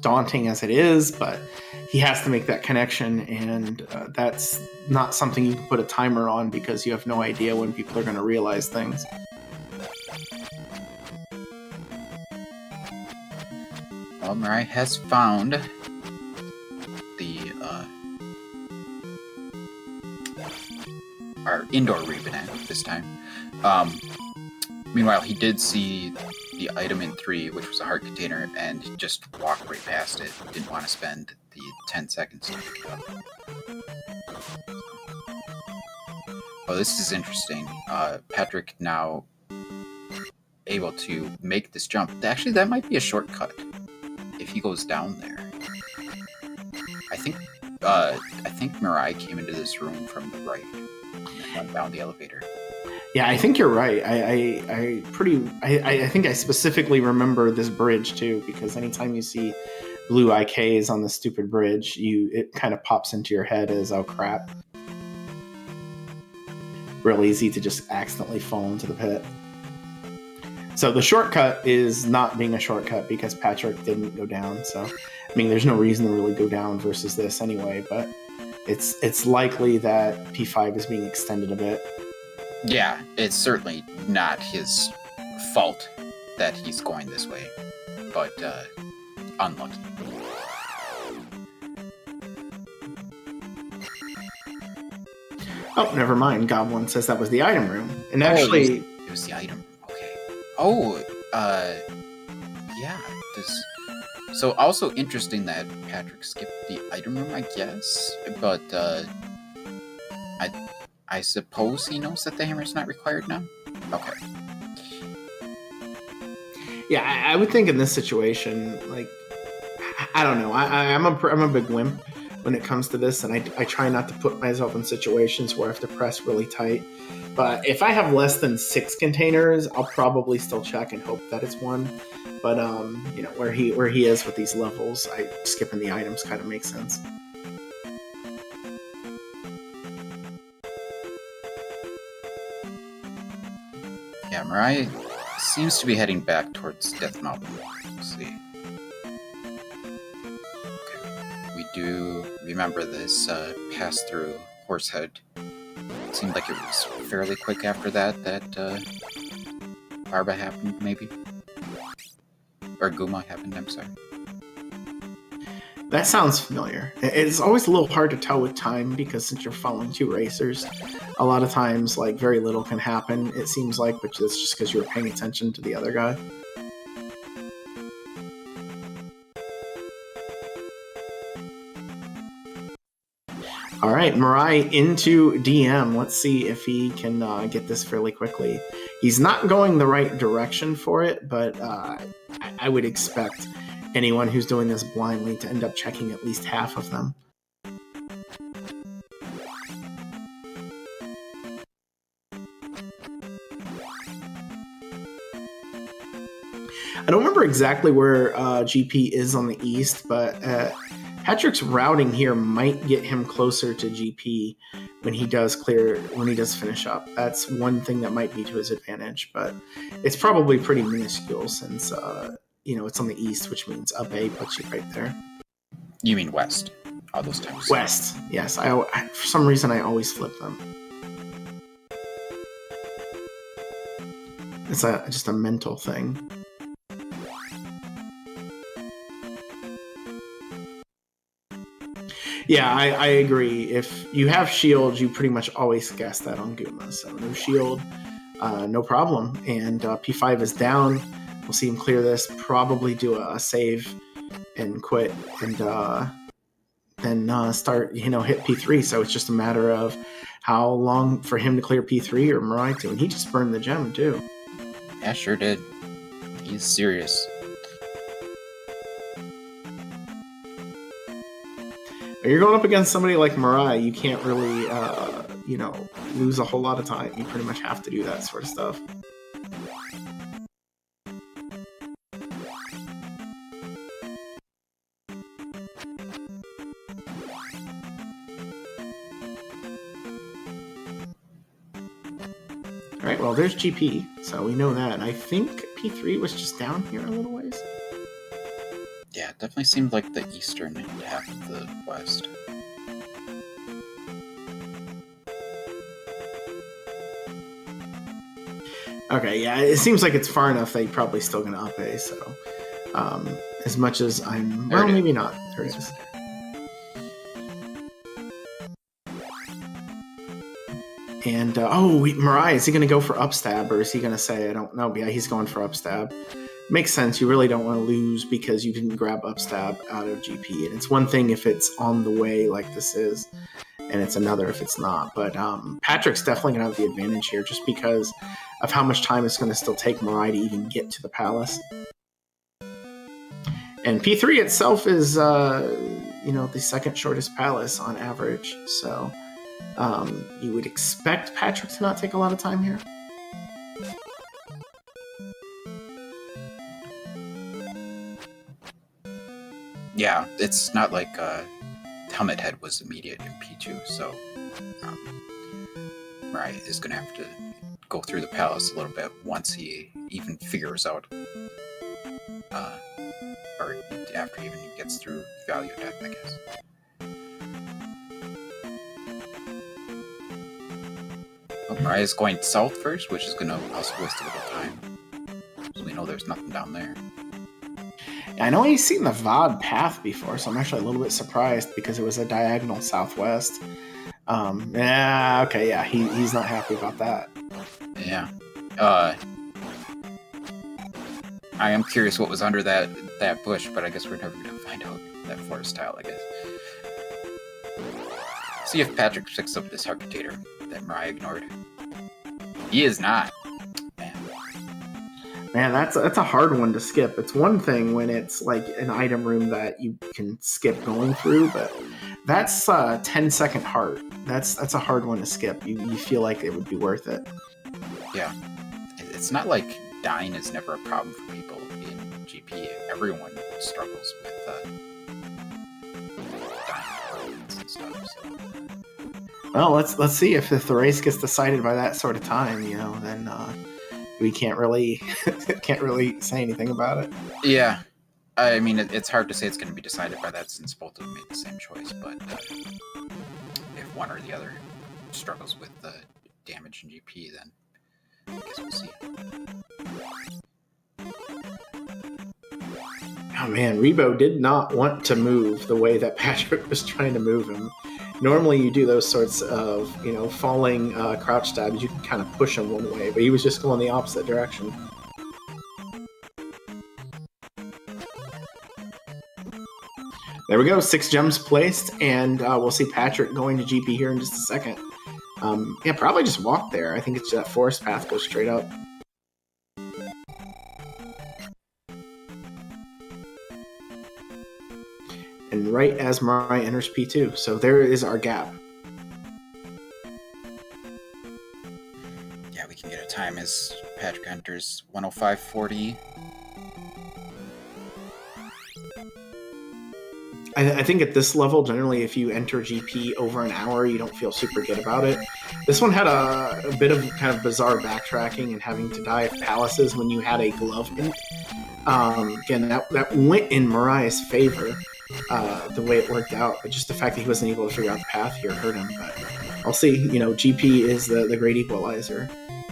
daunting as it is, but he has to make that connection, and that's not something you can put a timer on because you have no idea when people are going to realize things. Well, MiR4i has found our indoor Revenant this time. Meanwhile, he did see the item in 3, which was a heart container, and just walked right past it. Didn't want to spend the 10 seconds to pick it up. Oh, this is interesting. Patrick now able to make this jump. Actually, that might be a shortcut if he goes down there. I think MiR4i came into this room from the right. Went down the elevator. Yeah, I think you're right. I think I specifically remember this bridge too, because anytime you see blue IKs on the stupid bridge, it kind of pops into your head as, oh crap. Real easy to just accidentally fall into the pit. So the shortcut is not being a shortcut because Patrick didn't go down. So, I mean, there's no reason to really go down versus this anyway, but it's likely that P5 is being extended a bit. Yeah, it's certainly not his fault that he's going this way, but unlucky. Oh, never mind. Goblin says that was the item room. And actually... It was the item. Okay. Oh, yeah. So also interesting that Patrick skipped the item room, I guess, but I suppose he knows that the hammer's not required now? Okay. Yeah, I would think in this situation, like, I don't know. I'm a big wimp when it comes to this, and I try not to put myself in situations where I have to press really tight. But if I have less than 6 containers, I'll probably still check and hope that it's 1. But you know, where he is with these levels, skipping the items kind of makes sense. Yeah, MiR4i seems to be heading back towards Death Mountain. Let's see. Okay. We do remember this pass through Horsehead. It seemed like it was fairly quick after that Barba happened, maybe? Or Guma happened, I'm sorry. That sounds familiar. It's always a little hard to tell with time because since you're following 2 racers, a lot of times like very little can happen, it seems like, but that's just because you were paying attention to the other guy. All right, MiR4i into DM. Let's see if he can get this fairly quickly. He's not going the right direction for it, but I would expect anyone who's doing this blindly to end up checking at least half of them. I don't remember exactly where GP is on the east, but Patrick's routing here might get him closer to GP when he does finish up. That's one thing that might be to his advantage, but it's probably pretty minuscule since you know, it's on the east, which means up A puts you right there. You mean west? All those times. West, yes. I for some reason I always flip them. It's just a mental thing. Yeah, I agree. If you have shield, you pretty much always guess that on Guma. So no shield, no problem. And P5 is down. We'll see him clear this, probably do a save and quit, and then start, you know, hit P3. So it's just a matter of how long for him to clear P3 or MiR4i to. And he just burned the gem, too. Yeah, sure did. He's serious. You're going up against somebody like MiR4i, you can't really, you know, lose a whole lot of time. You pretty much have to do that sort of stuff. Alright, well, there's GP, so we know that. I think P3 was just down here a little ways. Yeah, it definitely seemed like the eastern half of the west. Okay, yeah, it seems like it's far enough that you're probably still going to up A, so as much as I'm... Well, maybe not. There it is. And, MiR4i, is he going to go for upstab, or is he going to say, I don't know? Yeah, he's going for upstab. Makes sense. You really don't want to lose because you didn't grab upstab out of GP. And it's one thing if it's on the way like this is, and it's another if it's not. But Patrick's definitely going to have the advantage here just because of how much time it's going to still take MiR4i to even get to the palace. And P3 itself is, you know, the second shortest palace on average. So you would expect Patrick to not take a lot of time here. Yeah, it's not like Helmet Head was immediate in P2, so MiR4i is going to have to go through the palace a little bit once he even figures out, or after he even gets through value death, I guess. Well, Mariah's going south first, which is going to also waste a little time. So we know there's nothing down there. I know he's seen the VOD path before, so I'm actually a little bit surprised because it was a diagonal southwest. He's not happy about that. Yeah. I am curious what was under that bush, but I guess we're never going to find out. That forest tile, I guess. See if Patrick picks up this Arcutator that Mariah ignored. He is not. Man, that's a hard one to skip. It's one thing when it's like an item room that you can skip going through, but that's 10-second heart. That's a hard one to skip. You feel like it would be worth it. Yeah. It's not like dying is never a problem for people in GP. Everyone struggles with dying and stuff. So. Well, let's see if the race gets decided by that sort of time, then we can't really say anything about it. Yeah, I mean it's hard to say it's going to be decided by that since both of them made the same choice. But if one or the other struggles with the damage in GP, then I guess we'll see. Oh man, Rebo did not want to move the way that Patrick was trying to move him. Normally you do those sorts of, falling crouch stabs. You can kind of push him one way, but he was just going the opposite direction. There we go, 6 gems placed, and we'll see Patrick going to GP here in just a second. Probably just walk there. I think it's that forest path goes straight up. And right as Mariah enters P2. So there is our gap. Yeah, we can get a time as Patrick enters 105.40. I think at this level, generally, if you enter GP over an hour, you don't feel super good about it. This one had a bit of kind of bizarre backtracking and having to die of palaces when you had a glove hint. Again, that went in Mariah's favor. The way it worked out, but just the fact that he wasn't able to figure out the path here hurt him. But I'll see. GP is the great equalizer,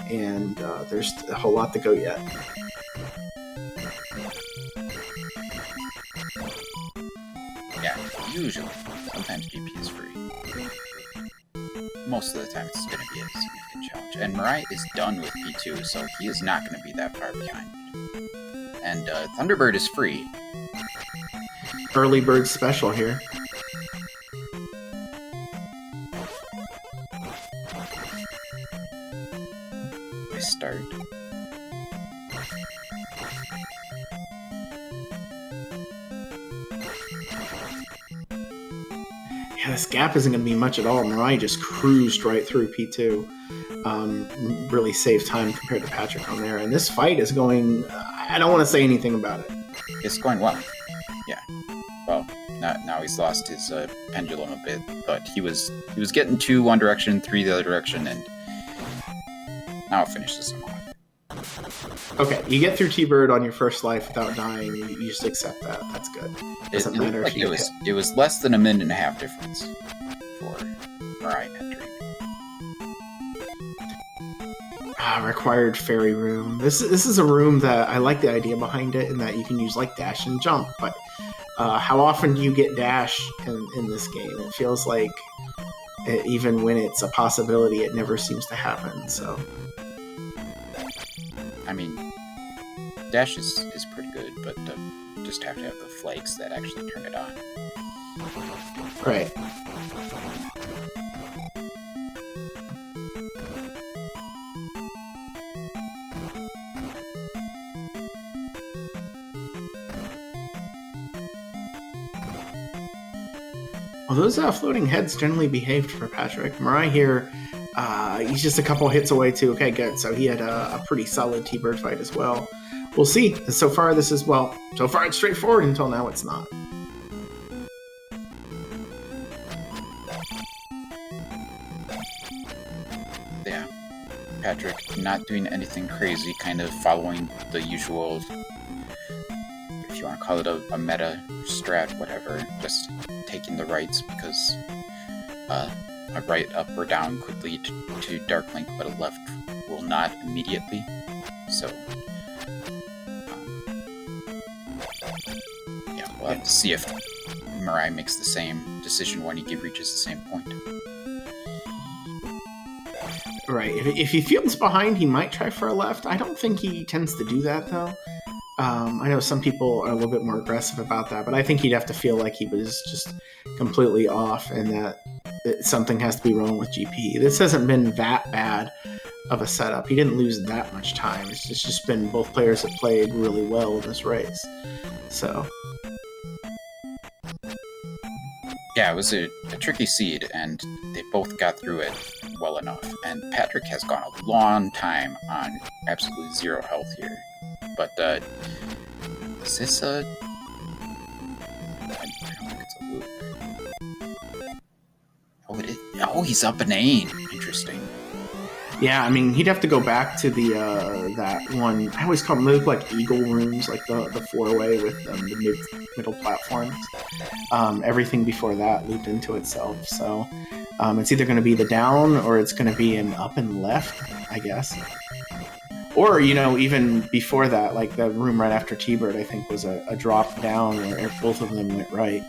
and there's a whole lot to go yet. Yeah, usually. Sometimes GP is free. Most of the time it's going to be a significant challenge. And Mariah is done with P2, so he is not going to be that far behind. And Thunderbird is free. Early bird special here. Nice start. Yeah, this gap isn't going to be much at all. Mariah just cruised right through P2. Really saved time compared to Patrick on there. And this fight is going... I don't want to say anything about it. It's going well. Yeah. Well, now he's lost his pendulum a bit, but he was getting 2 one direction, 3 the other direction, and now it finishes him off. Okay, you get through T-Bird on your first life without dying. You just accept that. That's good. Doesn't matter if you get hit. It was less than a minute and a half difference for Mariah entering. Required fairy room. This is a room that I like the idea behind it, in that you can use like dash and jump, but how often do you get dash in this game? It feels like even when it's a possibility, it never seems to happen. So, I mean, dash is pretty good, but just have to have the flakes that actually turn it on. Right. Well, those floating heads generally behaved for Patrick. Mariah here, he's just a couple hits away too. Okay, good. So he had a pretty solid T-Bird fight as well. We'll see. So far, so far it's straightforward until now it's not. Yeah. Patrick not doing anything crazy, kind of following the usual, if you want to call it a meta strat, whatever, just taking the rights because a right up or down could lead to Dark Link, but a left will not immediately. So, yeah, we'll have to see if MiR4i makes the same decision when he reaches the same point. Right. If he feels behind, he might try for a left. I don't think he tends to do that, though. I know some people are a little bit more aggressive about that, but I think he'd have to feel like he was just completely off and that something has to be wrong with GP. This hasn't been that bad of a setup. He didn't lose that much time. It's just been both players have played really well in this race. So... yeah, it was a tricky seed, and they both got through it well enough. And Patrick has gone a long time on absolutely 0 health here. But, is this a... I don't think it's a loop. Oh, it is. Oh, he's up an aim. Interesting. yeah, I mean, he'd have to go back to the that one. I always call them, they look like eagle rooms, like the 4-way with the middle platforms. Everything before that looped into itself. So it's either going to be the down or it's going to be an up and left, I guess. Or, you know, even before that, like the room right after T-Bird, I think was a drop down where both of them went right.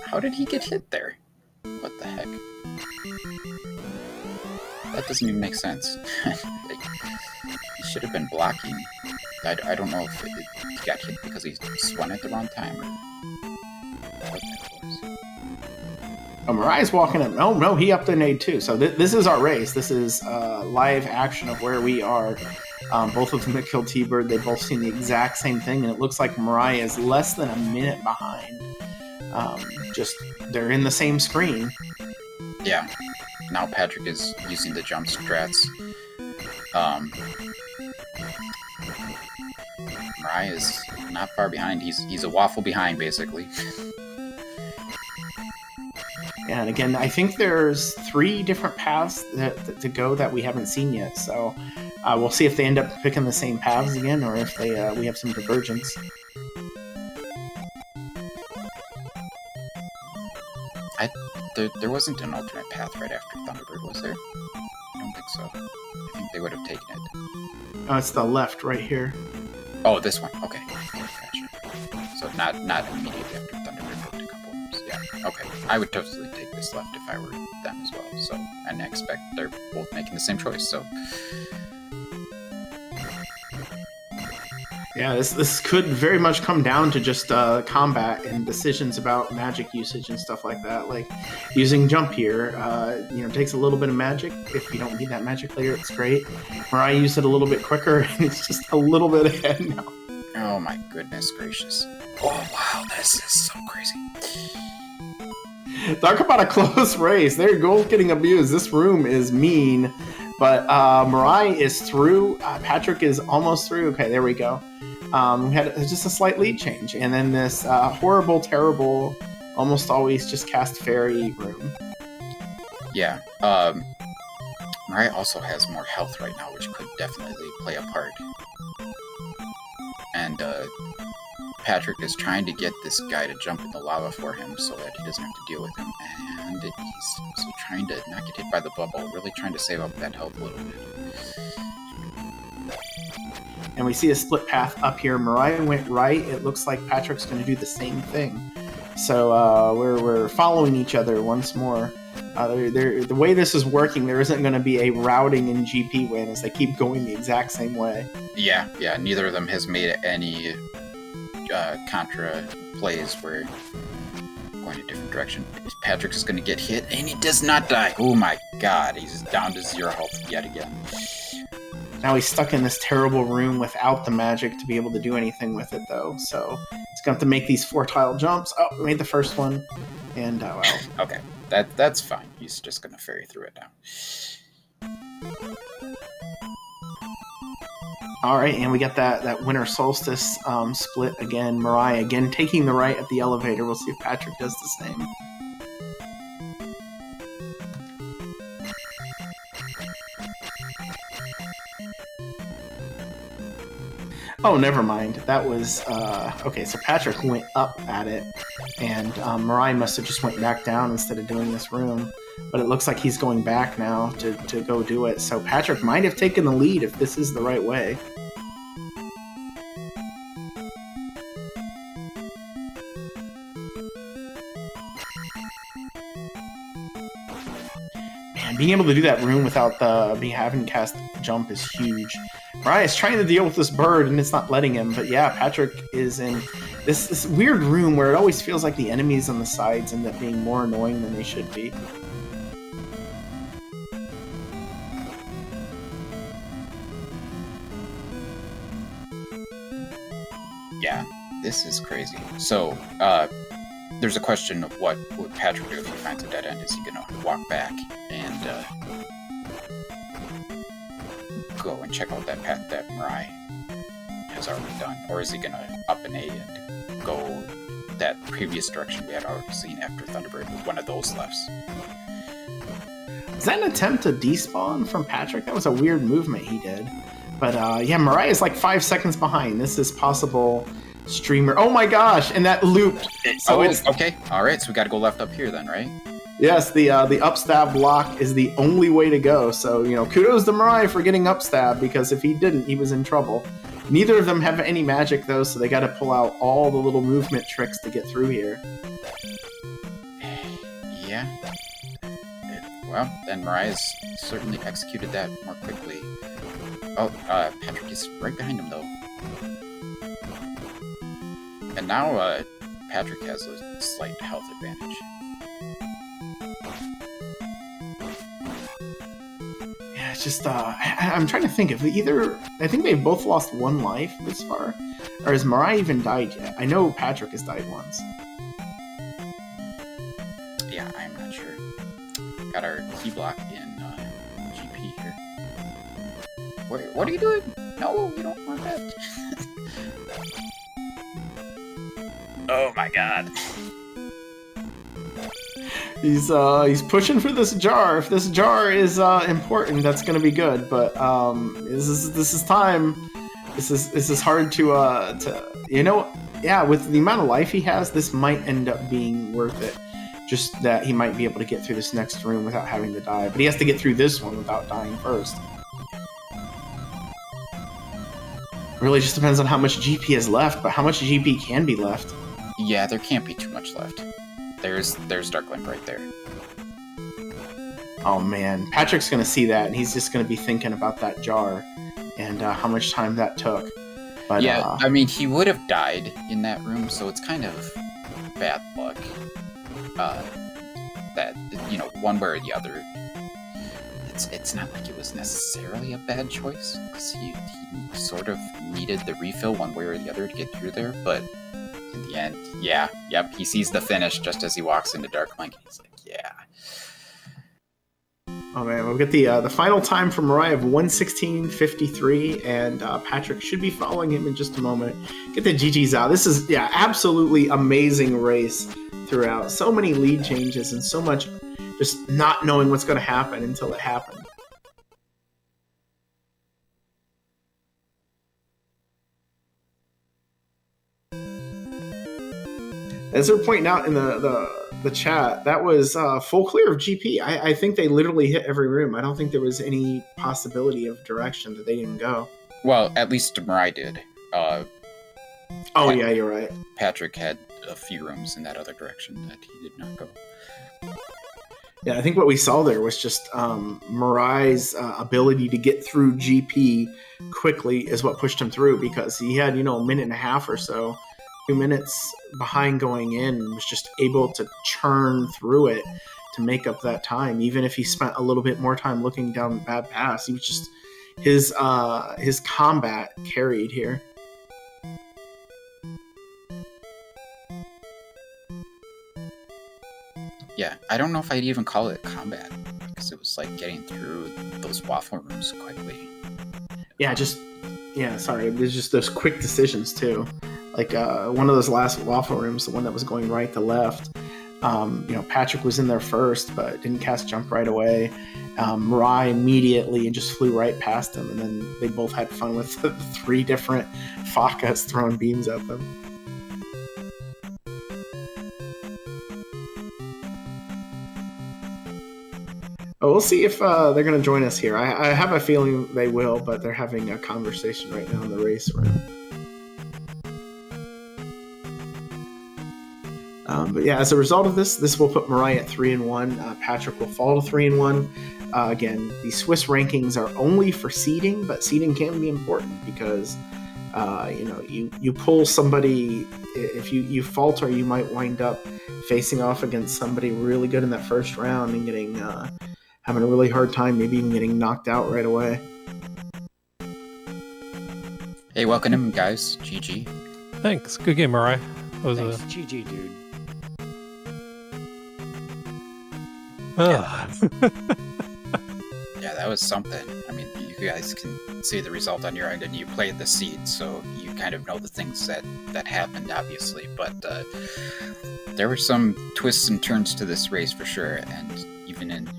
How did he get hit there? What the heck? That doesn't even make sense. Like, he should have been blocking. I don't know if he got hit because he swung at the wrong time or what that was. Oh, MiR4i's walking in. Oh, no, he upped a nade too. So this is our race. This is live action of where we are. Both of them have killed T-Bird. They've both seen the exact same thing, and it looks like MiR4i is less than a minute behind. Just, they're in the same screen. Yeah. Now Patrick is using the jump strats. MiR4i is not far behind. He's a waffle behind, basically. Yeah, and again, I think there's 3 different paths to go that we haven't seen yet. So we'll see if they end up picking the same paths again, or if we have some divergence. There wasn't an alternate path right after Thunderbird, was there? I don't think so. I think they would have taken it. Oh, it's the left right here. Oh, this one. Okay. Gotcha. So not immediately after Thunderbird moved a couple rooms. Yeah. Okay. I would totally take this left if I were them as well. So, and I expect they're both making the same choice. So. Yeah, this could very much come down to just combat and decisions about magic usage and stuff like that. Like using jump here, takes a little bit of magic. If you don't need that magic later, it's great. MiR4i used it a little bit quicker, and it's just a little bit ahead now. Oh my goodness gracious! Oh wow, this is so crazy. Talk about a close race. Their goal getting abused. This room is mean, but MiR4i is through. Patrick is almost through. Okay, there we go. We had just a slight lead change, and then this horrible, terrible, almost always just cast fairy room. Yeah. MiR4i also has more health right now, which could definitely play a part. And Patrick is trying to get this guy to jump in the lava for him so that he doesn't have to deal with him. And he's also trying to not get hit by the bubble, really trying to save up that health a little bit. And we see a split path up here. MiR4i went right. It looks like Patrick's going to do the same thing. So we're following each other once more. The way this is working, there isn't going to be a routing in GP win as they keep going the exact same way. Yeah. Neither of them has made any contra plays where going a different direction. Patrick is going to get hit, and he does not die. Oh my god, he's down to 0 health yet again. Now he's stuck in this terrible room without the magic to be able to do anything with it, though. So he's going to have to make these 4-tile jumps. Oh, we made the first one. And, well. Okay, that's fine. He's just going to ferry through it now. All right, and we got that winter solstice split again. MiR4i again taking the right at the elevator. We'll see if Patrick does the same. Oh, never mind. That was okay. So Patrick went up at it, and MiR4i must have just went back down instead of doing this room. But it looks like he's going back now to go do it. So Patrick might have taken the lead if this is the right way. Man, being able to do that room without having to cast jump is huge. MiR4i is trying to deal with this bird and it's not letting him. But yeah, Patrick is in this weird room where it always feels like the enemies on the sides end up being more annoying than they should be. Yeah, this is crazy. So, there's a question of what would Patrick do if he finds a dead end? Is he gonna walk back and go and check out that path that MiR4i has already done? Or is he gonna up an A and go that previous direction we had already seen after Thunderbird with one of those lefts? Is that an attempt to despawn from Patrick? That was a weird movement he did. But yeah, MiR4i is like 5 seconds behind. This is possible streamer. Oh my gosh! And that looped. So it's okay. All right, so we got to go left up here then, right? Yes, the upstab block is the only way to go. So kudos to MiR4i for getting upstab, because if he didn't, he was in trouble. Neither of them have any magic though, so they got to pull out all the little movement tricks to get through here. Yeah. Well, then MiR4i has certainly executed that more quickly. Oh, Patrick is right behind him, though. And now, Patrick has a slight health advantage. Yeah, it's just, I'm trying to think if I think they've both lost 1 life this far. Or has MiR4i even died yet? I know Patrick has died once. Yeah, I'm not sure. Got our key block in, GP here. Wait, what are you doing? No, you don't want that. Oh my god. He's pushing for this jar. If this jar is important, that's gonna be good. But this is time. This is hard to yeah, with the amount of life he has, this might end up being worth it. Just that he might be able to get through this next room without having to die. But he has to get through this one without dying first. Really just depends on how much GP is left, but how much GP can be left? Yeah, there can't be too much left. There's Darklimp right there. Oh man, Patrick's gonna see that, and he's just gonna be thinking about that jar and how much time that took. But yeah, I mean, he would have died in that room, so it's kind of bad luck. That one way or the other. It's not like it was necessarily a bad choice, because he sort of needed the refill one way or the other to get through there, but in the end, he sees the finish just as he walks into Darklink, and he's like, yeah. Oh man, we'll get the final time from MiR4i of 1:16:53, and Patrick should be following him in just a moment. Get the GGs out. This is, absolutely amazing race throughout. So many lead changes and so much just not knowing what's going to happen until it happened. As they're pointing out in the chat, that was full clear of GP. I think they literally hit every room. I don't think there was any possibility of direction that they didn't go. Well, at least MiR4i did. Yeah, you're right. Patrick had a few rooms in that other direction that he did not go. Yeah, I think what we saw there was just MiR4i's ability to get through GP quickly is what pushed him through, because he had, a minute and a half or so, 2 minutes behind going in, and was just able to churn through it to make up that time. Even if he spent a little bit more time looking down the bad pass, he was just his combat carried here. Yeah, I don't know if I'd even call it combat, because it was like getting through those waffle rooms quickly. Yeah, just Yeah, sorry. There's just those quick decisions too. Like one of those last waffle rooms, the one that was going right to left. Patrick was in there first, but didn't cast jump right away. MiR4i immediately and just flew right past him, and then they both had fun with the 3 different Fakas throwing beams at them. Oh, we'll see if they're going to join us here. I have a feeling they will, but they're having a conversation right now in the race room. But yeah, as a result of this will put MiR4i at 3-1. Patrick will fall to 3-1. Again, the Swiss rankings are only for seeding, but seeding can be important because you pull somebody. If you falter, you might wind up facing off against somebody really good in that first round and getting having a really hard time, maybe even getting knocked out right away. Hey, welcome in, guys. GG. Thanks. Good game, MiR4i. Thanks. GG, dude. Yeah, that was something. I mean, you guys can see the result on your end, and you played the seed, so you kind of know the things that happened, obviously. But there were some twists and turns to this race for sure, and even in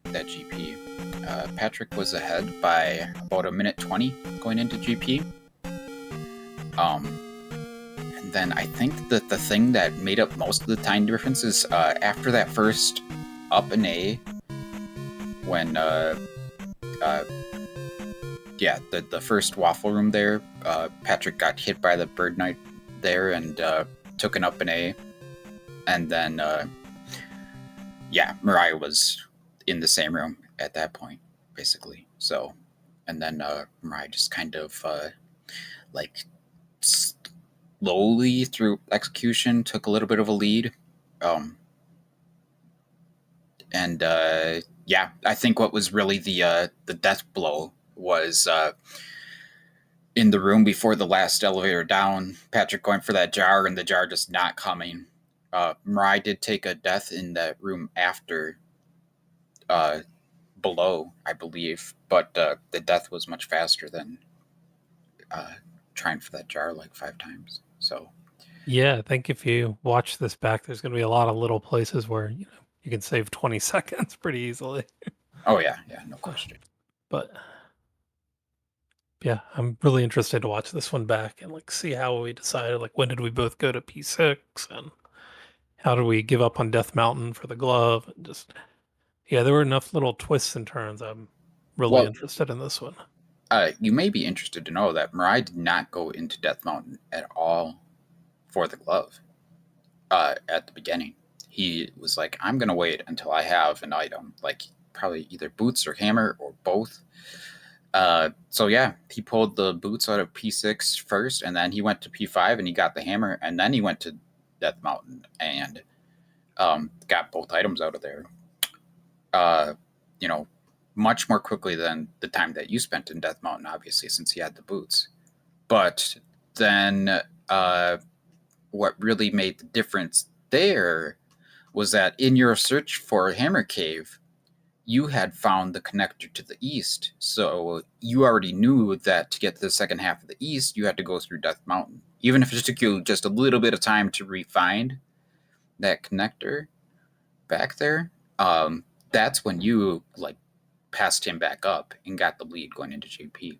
that GP, Patrick was ahead by about 1:20 going into GP. And then I think that the thing that made up most of the time difference is after that first up an A, when the first waffle room there, Patrick got hit by the bird knight there and took an up an A, and then MiR4i was in the same room at that point, basically. So, and then MiR4i just kind of slowly through execution took a little bit of a lead. I think what was really the death blow was in the room before the last elevator down, Patrick going for that jar and the jar just not coming. MiR4i did take a death in that room after below, I believe, but the death was much faster than trying for that jar like 5 times. So Yeah, I think if you watch this back, there's going to be a lot of little places where you can save 20 seconds pretty easily. Oh yeah, no question. But yeah, I'm really interested to watch this one back and see how we decided. When did we both go to P6 and how did we give up on Death Mountain for the glove? And there were enough little twists and turns. I'm really interested in this one. You may be interested to know that MiR4i did not go into Death Mountain at all for the glove at the beginning. He was like, I'm going to wait until I have an item, probably either boots or hammer or both. He pulled the boots out of P6 first, and then he went to P5 and he got the hammer, and then he went to Death Mountain and got both items out of there. Much more quickly than the time that you spent in Death Mountain, obviously, since he had the boots. But then what really made the difference there was that in your search for Hammer Cave, you had found the connector to the east. So you already knew that to get to the second half of the east, you had to go through Death Mountain. Even if it took you just a little bit of time to refine that connector back there, that's when you passed him back up and got the lead going into GP.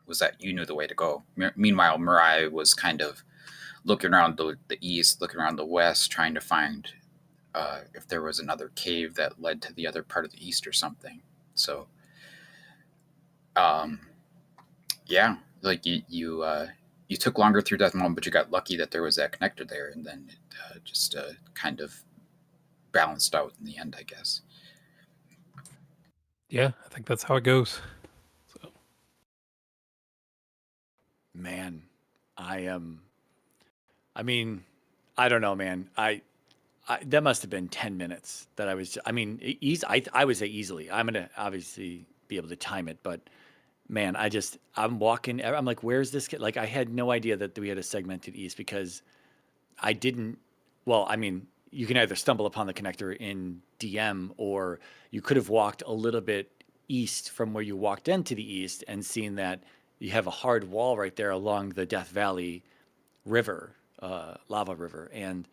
Was that you knew the way to go. Meanwhile, MiR4i was kind of looking around the east, looking around the west, trying to find if there was another cave that led to the other part of the east or something. So, you took longer through Death Mountain, but you got lucky that there was that connector there, and then it just kind of balanced out in the end, I guess. Yeah, I think that's how it goes. So. Man, I don't know, man. I that must have been 10 minutes that I was. I would say easily. I'm gonna obviously be able to time it, but man, I'm walking. I'm like, where's this kid? I had no idea that we had a segmented east because I didn't. Well, you can either stumble upon the connector in DM, or you could have walked a little bit east from where you walked into the east and seen that you have a hard wall right there along the Death Valley river, lava river. And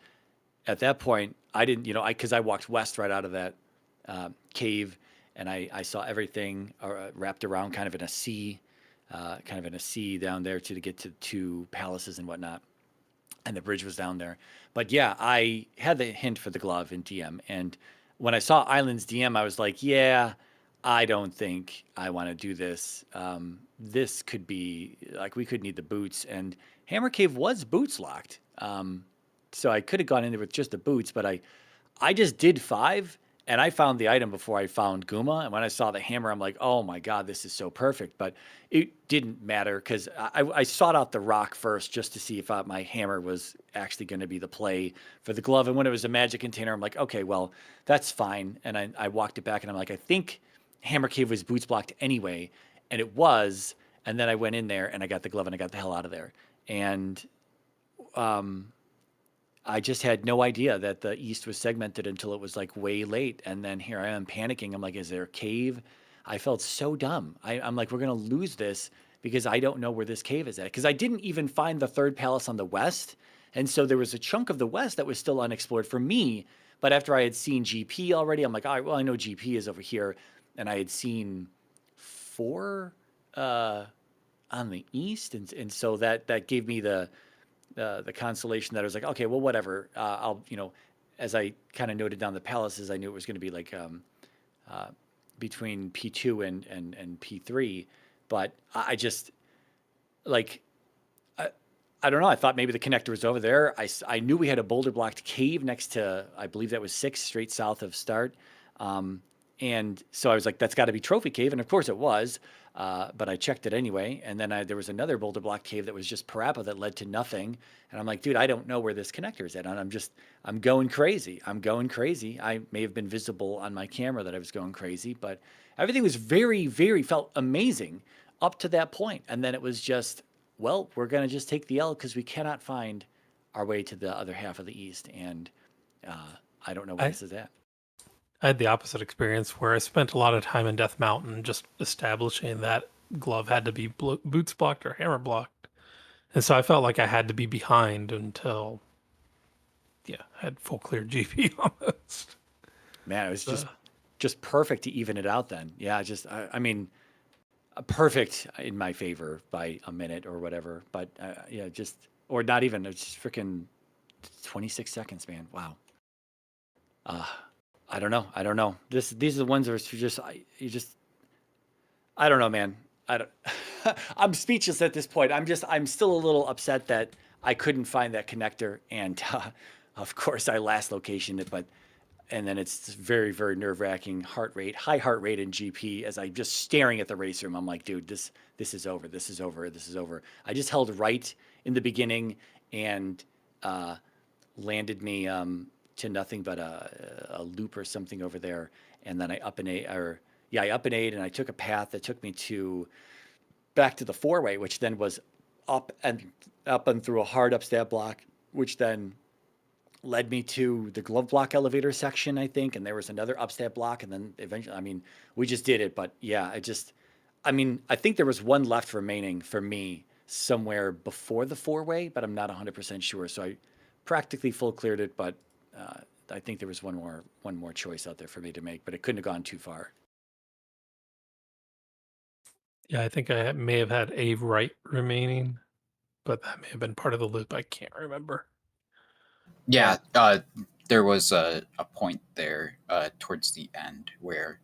at that point, I didn't, because I walked west right out of that cave, and I saw everything wrapped around kind of in a C, down there to get to two palaces and whatnot. And the bridge was down there. But yeah, I had the hint for the glove in DM. And when I saw Islands DM, I was like, yeah, I don't think I want to do this. This could be like, we could need the boots. And Hammer Cave was boots locked. So I could have gone in there with just the boots, but I just did 5, and I found the item before I found Guma. And when I saw the hammer, I'm like, oh my God, this is so perfect. But it didn't matter because I sought out the rock first just to see if my hammer was actually going to be the play for the glove. And when it was a magic container, I'm like, okay, well, that's fine. And I walked it back, and I'm like, I think Hammer Cave was boots blocked anyway. And it was. And then I went in there, and I got the glove, and I got the hell out of there. And I just had no idea that the east was segmented until it was like way late. And then here I am panicking. I'm like, is there a cave? I felt so dumb. I'm like, we're going to lose this because I don't know where this cave is at. Because I didn't even find the third palace on the west. And so there was a chunk of the west that was still unexplored for me. But after I had seen GP already, I'm like, all right, well, I know GP is over here. And I had seen 4 on the east. And so that gave me the consolation that I was like, okay, well, whatever. I'll, as I kind of noted down the palaces, I knew it was going to be like between P2 and P3. But I just, like, I don't know. I thought maybe the connector was over there. I knew we had a boulder blocked cave next to, I believe that was 6 straight south of start. And so I was like, that's got to be Trophy Cave. And of course it was. But I checked it anyway. And then there was another boulder block cave that was just Parappa that led to nothing. And I'm like, dude, I don't know where this connector is at. And I'm going crazy. I may have been visible on my camera that I was going crazy, but everything was very, very, felt amazing up to that point. And then it was just, well, we're going to just take the L because we cannot find our way to the other half of the east. And I don't know where this is at. I had the opposite experience where I spent a lot of time in Death Mountain just establishing that glove had to be boots blocked or hammer blocked. And so I felt like I had to be behind until, I had full clear GP almost. Man, it was just perfect to even it out then. Yeah, I mean, perfect in my favor by a minute or whatever. But or not even, it's just freaking 26 seconds, man. Wow. I don't know. These are the ones that I don't know, man. I'm speechless at this point. I'm still a little upset that I couldn't find that connector. And of course I last locationed it, and then it's very, very nerve wracking high heart rate in GP as I'm just staring at the race room. I'm like, dude, this is over. This is over. I just held right in the beginning and landed me to nothing but a loop or something over there, and then I up and eight, and I took a path that took me back to the 4-way, which then was up and through a hard upstab block, which then led me to the glove block elevator section, I think, and there was another upstab block, and then eventually, we just did it, but yeah, I think there was one left remaining for me somewhere before the 4-way, but I'm not 100% sure, so I practically full cleared it, but I think there was one more choice out there for me to make, but it couldn't have gone too far. Yeah, I think I may have had a right remaining, but that may have been part of the loop. I can't remember. Yeah, there was a point there towards the end where,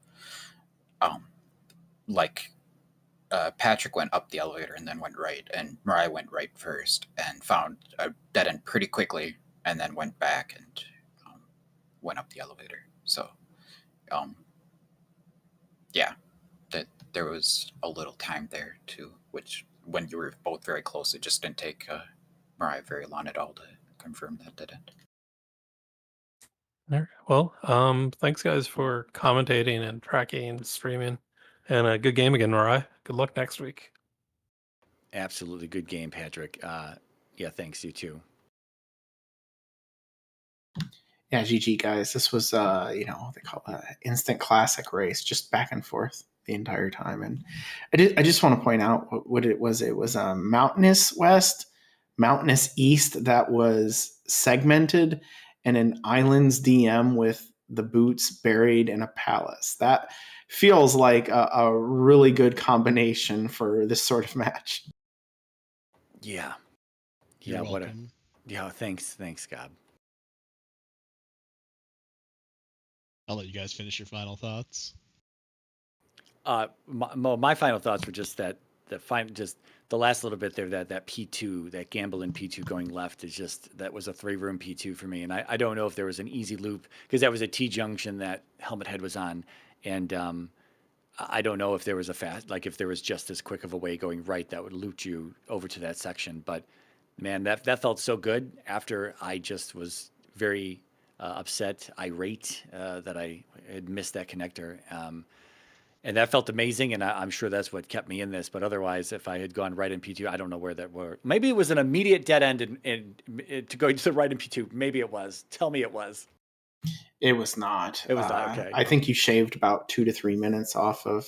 Patrick went up the elevator and then went right, and Mariah went right first and found a dead end pretty quickly, and then went back and went up the elevator. So, that there was a little time there too, which when you were both very close, it just didn't take Mariah very long at all to confirm that dead end. All right. Well, thanks guys for commentating and tracking and streaming, and a good game again, Mariah. Good luck next week. Absolutely good game, Patrick. Yeah, thanks, you too. Yeah, GG guys. This was they call it an instant classic race, just back and forth. the entire time. And I just want to point out what it was. It was a mountainous west, mountainous east that was segmented, and an islands DM with the boots buried in a palace. That feels like a really good combination for this sort of match. Yeah. You're Yeah. welcome. Yeah. Thanks, Gab. I'll let you guys finish your final thoughts. My final thoughts were just that the last little bit there, that P2, that gamble in P2 going left that was a 3-room P2 for me. And I don't know if there was an easy loop, because that was a T junction that Helmet Head was on. And I don't know if there was if there was just as quick of a way going right that would loop you over to that section. But man, that felt so good after I just was very upset, irate that I had missed that connector. And that felt amazing, and I'm sure that's what kept me in this. But otherwise, if I had gone right in P2, I don't know where that were. Maybe it was an immediate dead end to go to the right in P2. Maybe it was. Tell me it was. It was not. It was not, okay. I think you shaved about 2 to 3 minutes off of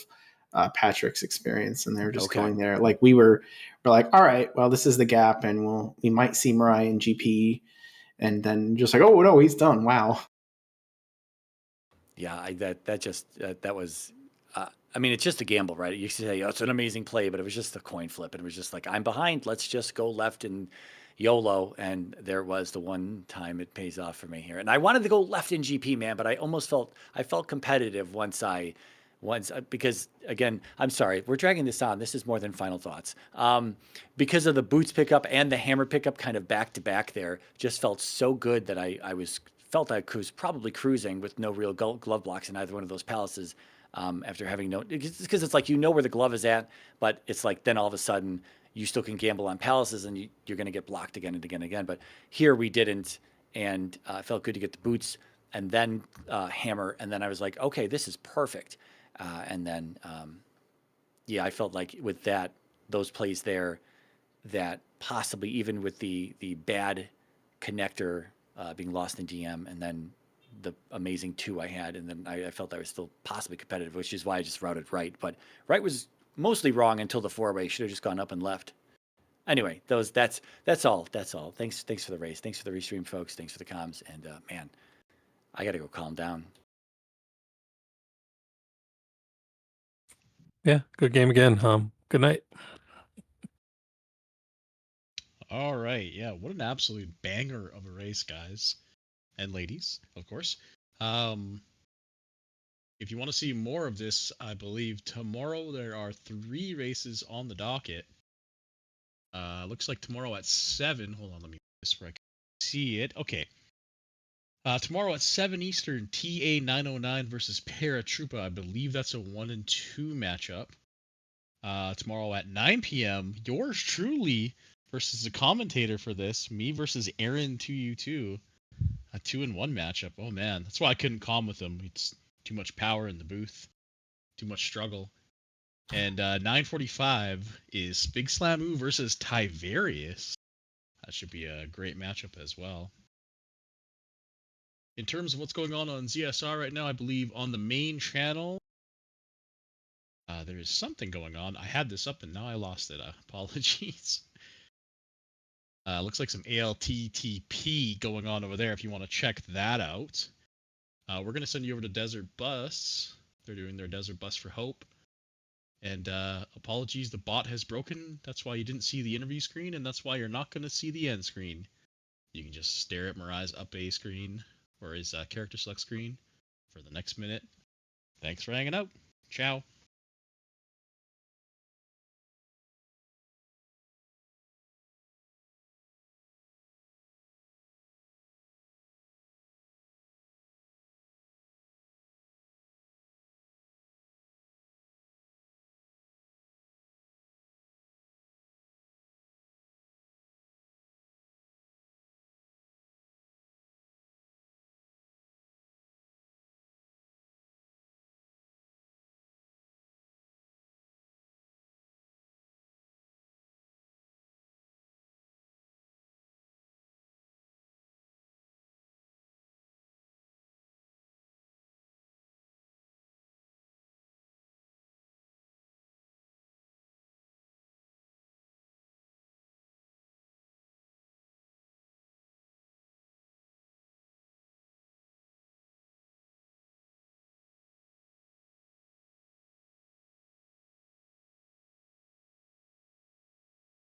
Patrick's experience, and they were just going there. Like we're like, all right, well, this is the gap, and we might see Mariah in GP, and then just like, oh no, he's done. Wow. Yeah, that was. I mean, it's just a gamble, right? You say, oh, it's an amazing play, but it was just a coin flip. And it was just like, I'm behind. Let's just go left and YOLO. And there was the one time it pays off for me here. And I wanted to go left in GP, man, but I felt competitive because again, I'm sorry, we're dragging this on. This is more than final thoughts. Because of the boots pickup and the hammer pickup kind of back to back there, just felt so good that I felt I was probably cruising with no real glove blocks in either one of those palaces. After having because it's like, where the glove is at, but it's like then all of a sudden you still can gamble on palaces and you're going to get blocked again and again and again. But here we didn't, and it felt good to get the boots and then hammer, and then I was like, okay, this is perfect. And then I felt like with those plays there, that possibly even with the bad connector being lost in DM, and then the amazing 2 I had, and then I felt I was still possibly competitive, which is why I just routed right. But right was mostly wrong until the 4-way. Should have just gone up and left. Anyway, that's all. Thanks for the race. Thanks for the restream, folks. Thanks for the comms. And man, I got to go calm down. Yeah, good game again. Good night. All right, yeah, what an absolute banger of a race, guys and ladies, of course. If you want to see more of this, I believe tomorrow there are 3 races on the docket. Looks like tomorrow at 7. Hold on, let me get this where I can see it. Okay. Tomorrow at 7 Eastern, TA 909 versus Paratroopa. I believe that's a 1 and 2 matchup. Tomorrow at 9 p.m., yours truly versus the commentator for this, me versus Aaron 2U2. A 2 and 1 matchup. Oh man, that's why I couldn't calm with him. It's too much power in the booth, too much struggle. And 9:45 is Big Slamu versus Tiverius. That should be a great matchup as well. In terms of what's going on ZSR right now, I believe on the main channel, there is something going on. I had this up and now I lost it. Apologies. Looks like some ALTTP going on over there if you want to check that out. We're going to send you over to Desert Bus. They're doing their Desert Bus for Hope. And apologies, the bot has broken. That's why you didn't see the interview screen, and that's why you're not going to see the end screen. You can just stare at Mariah's up A screen, or his character select screen, for the next minute. Thanks for hanging out. Ciao.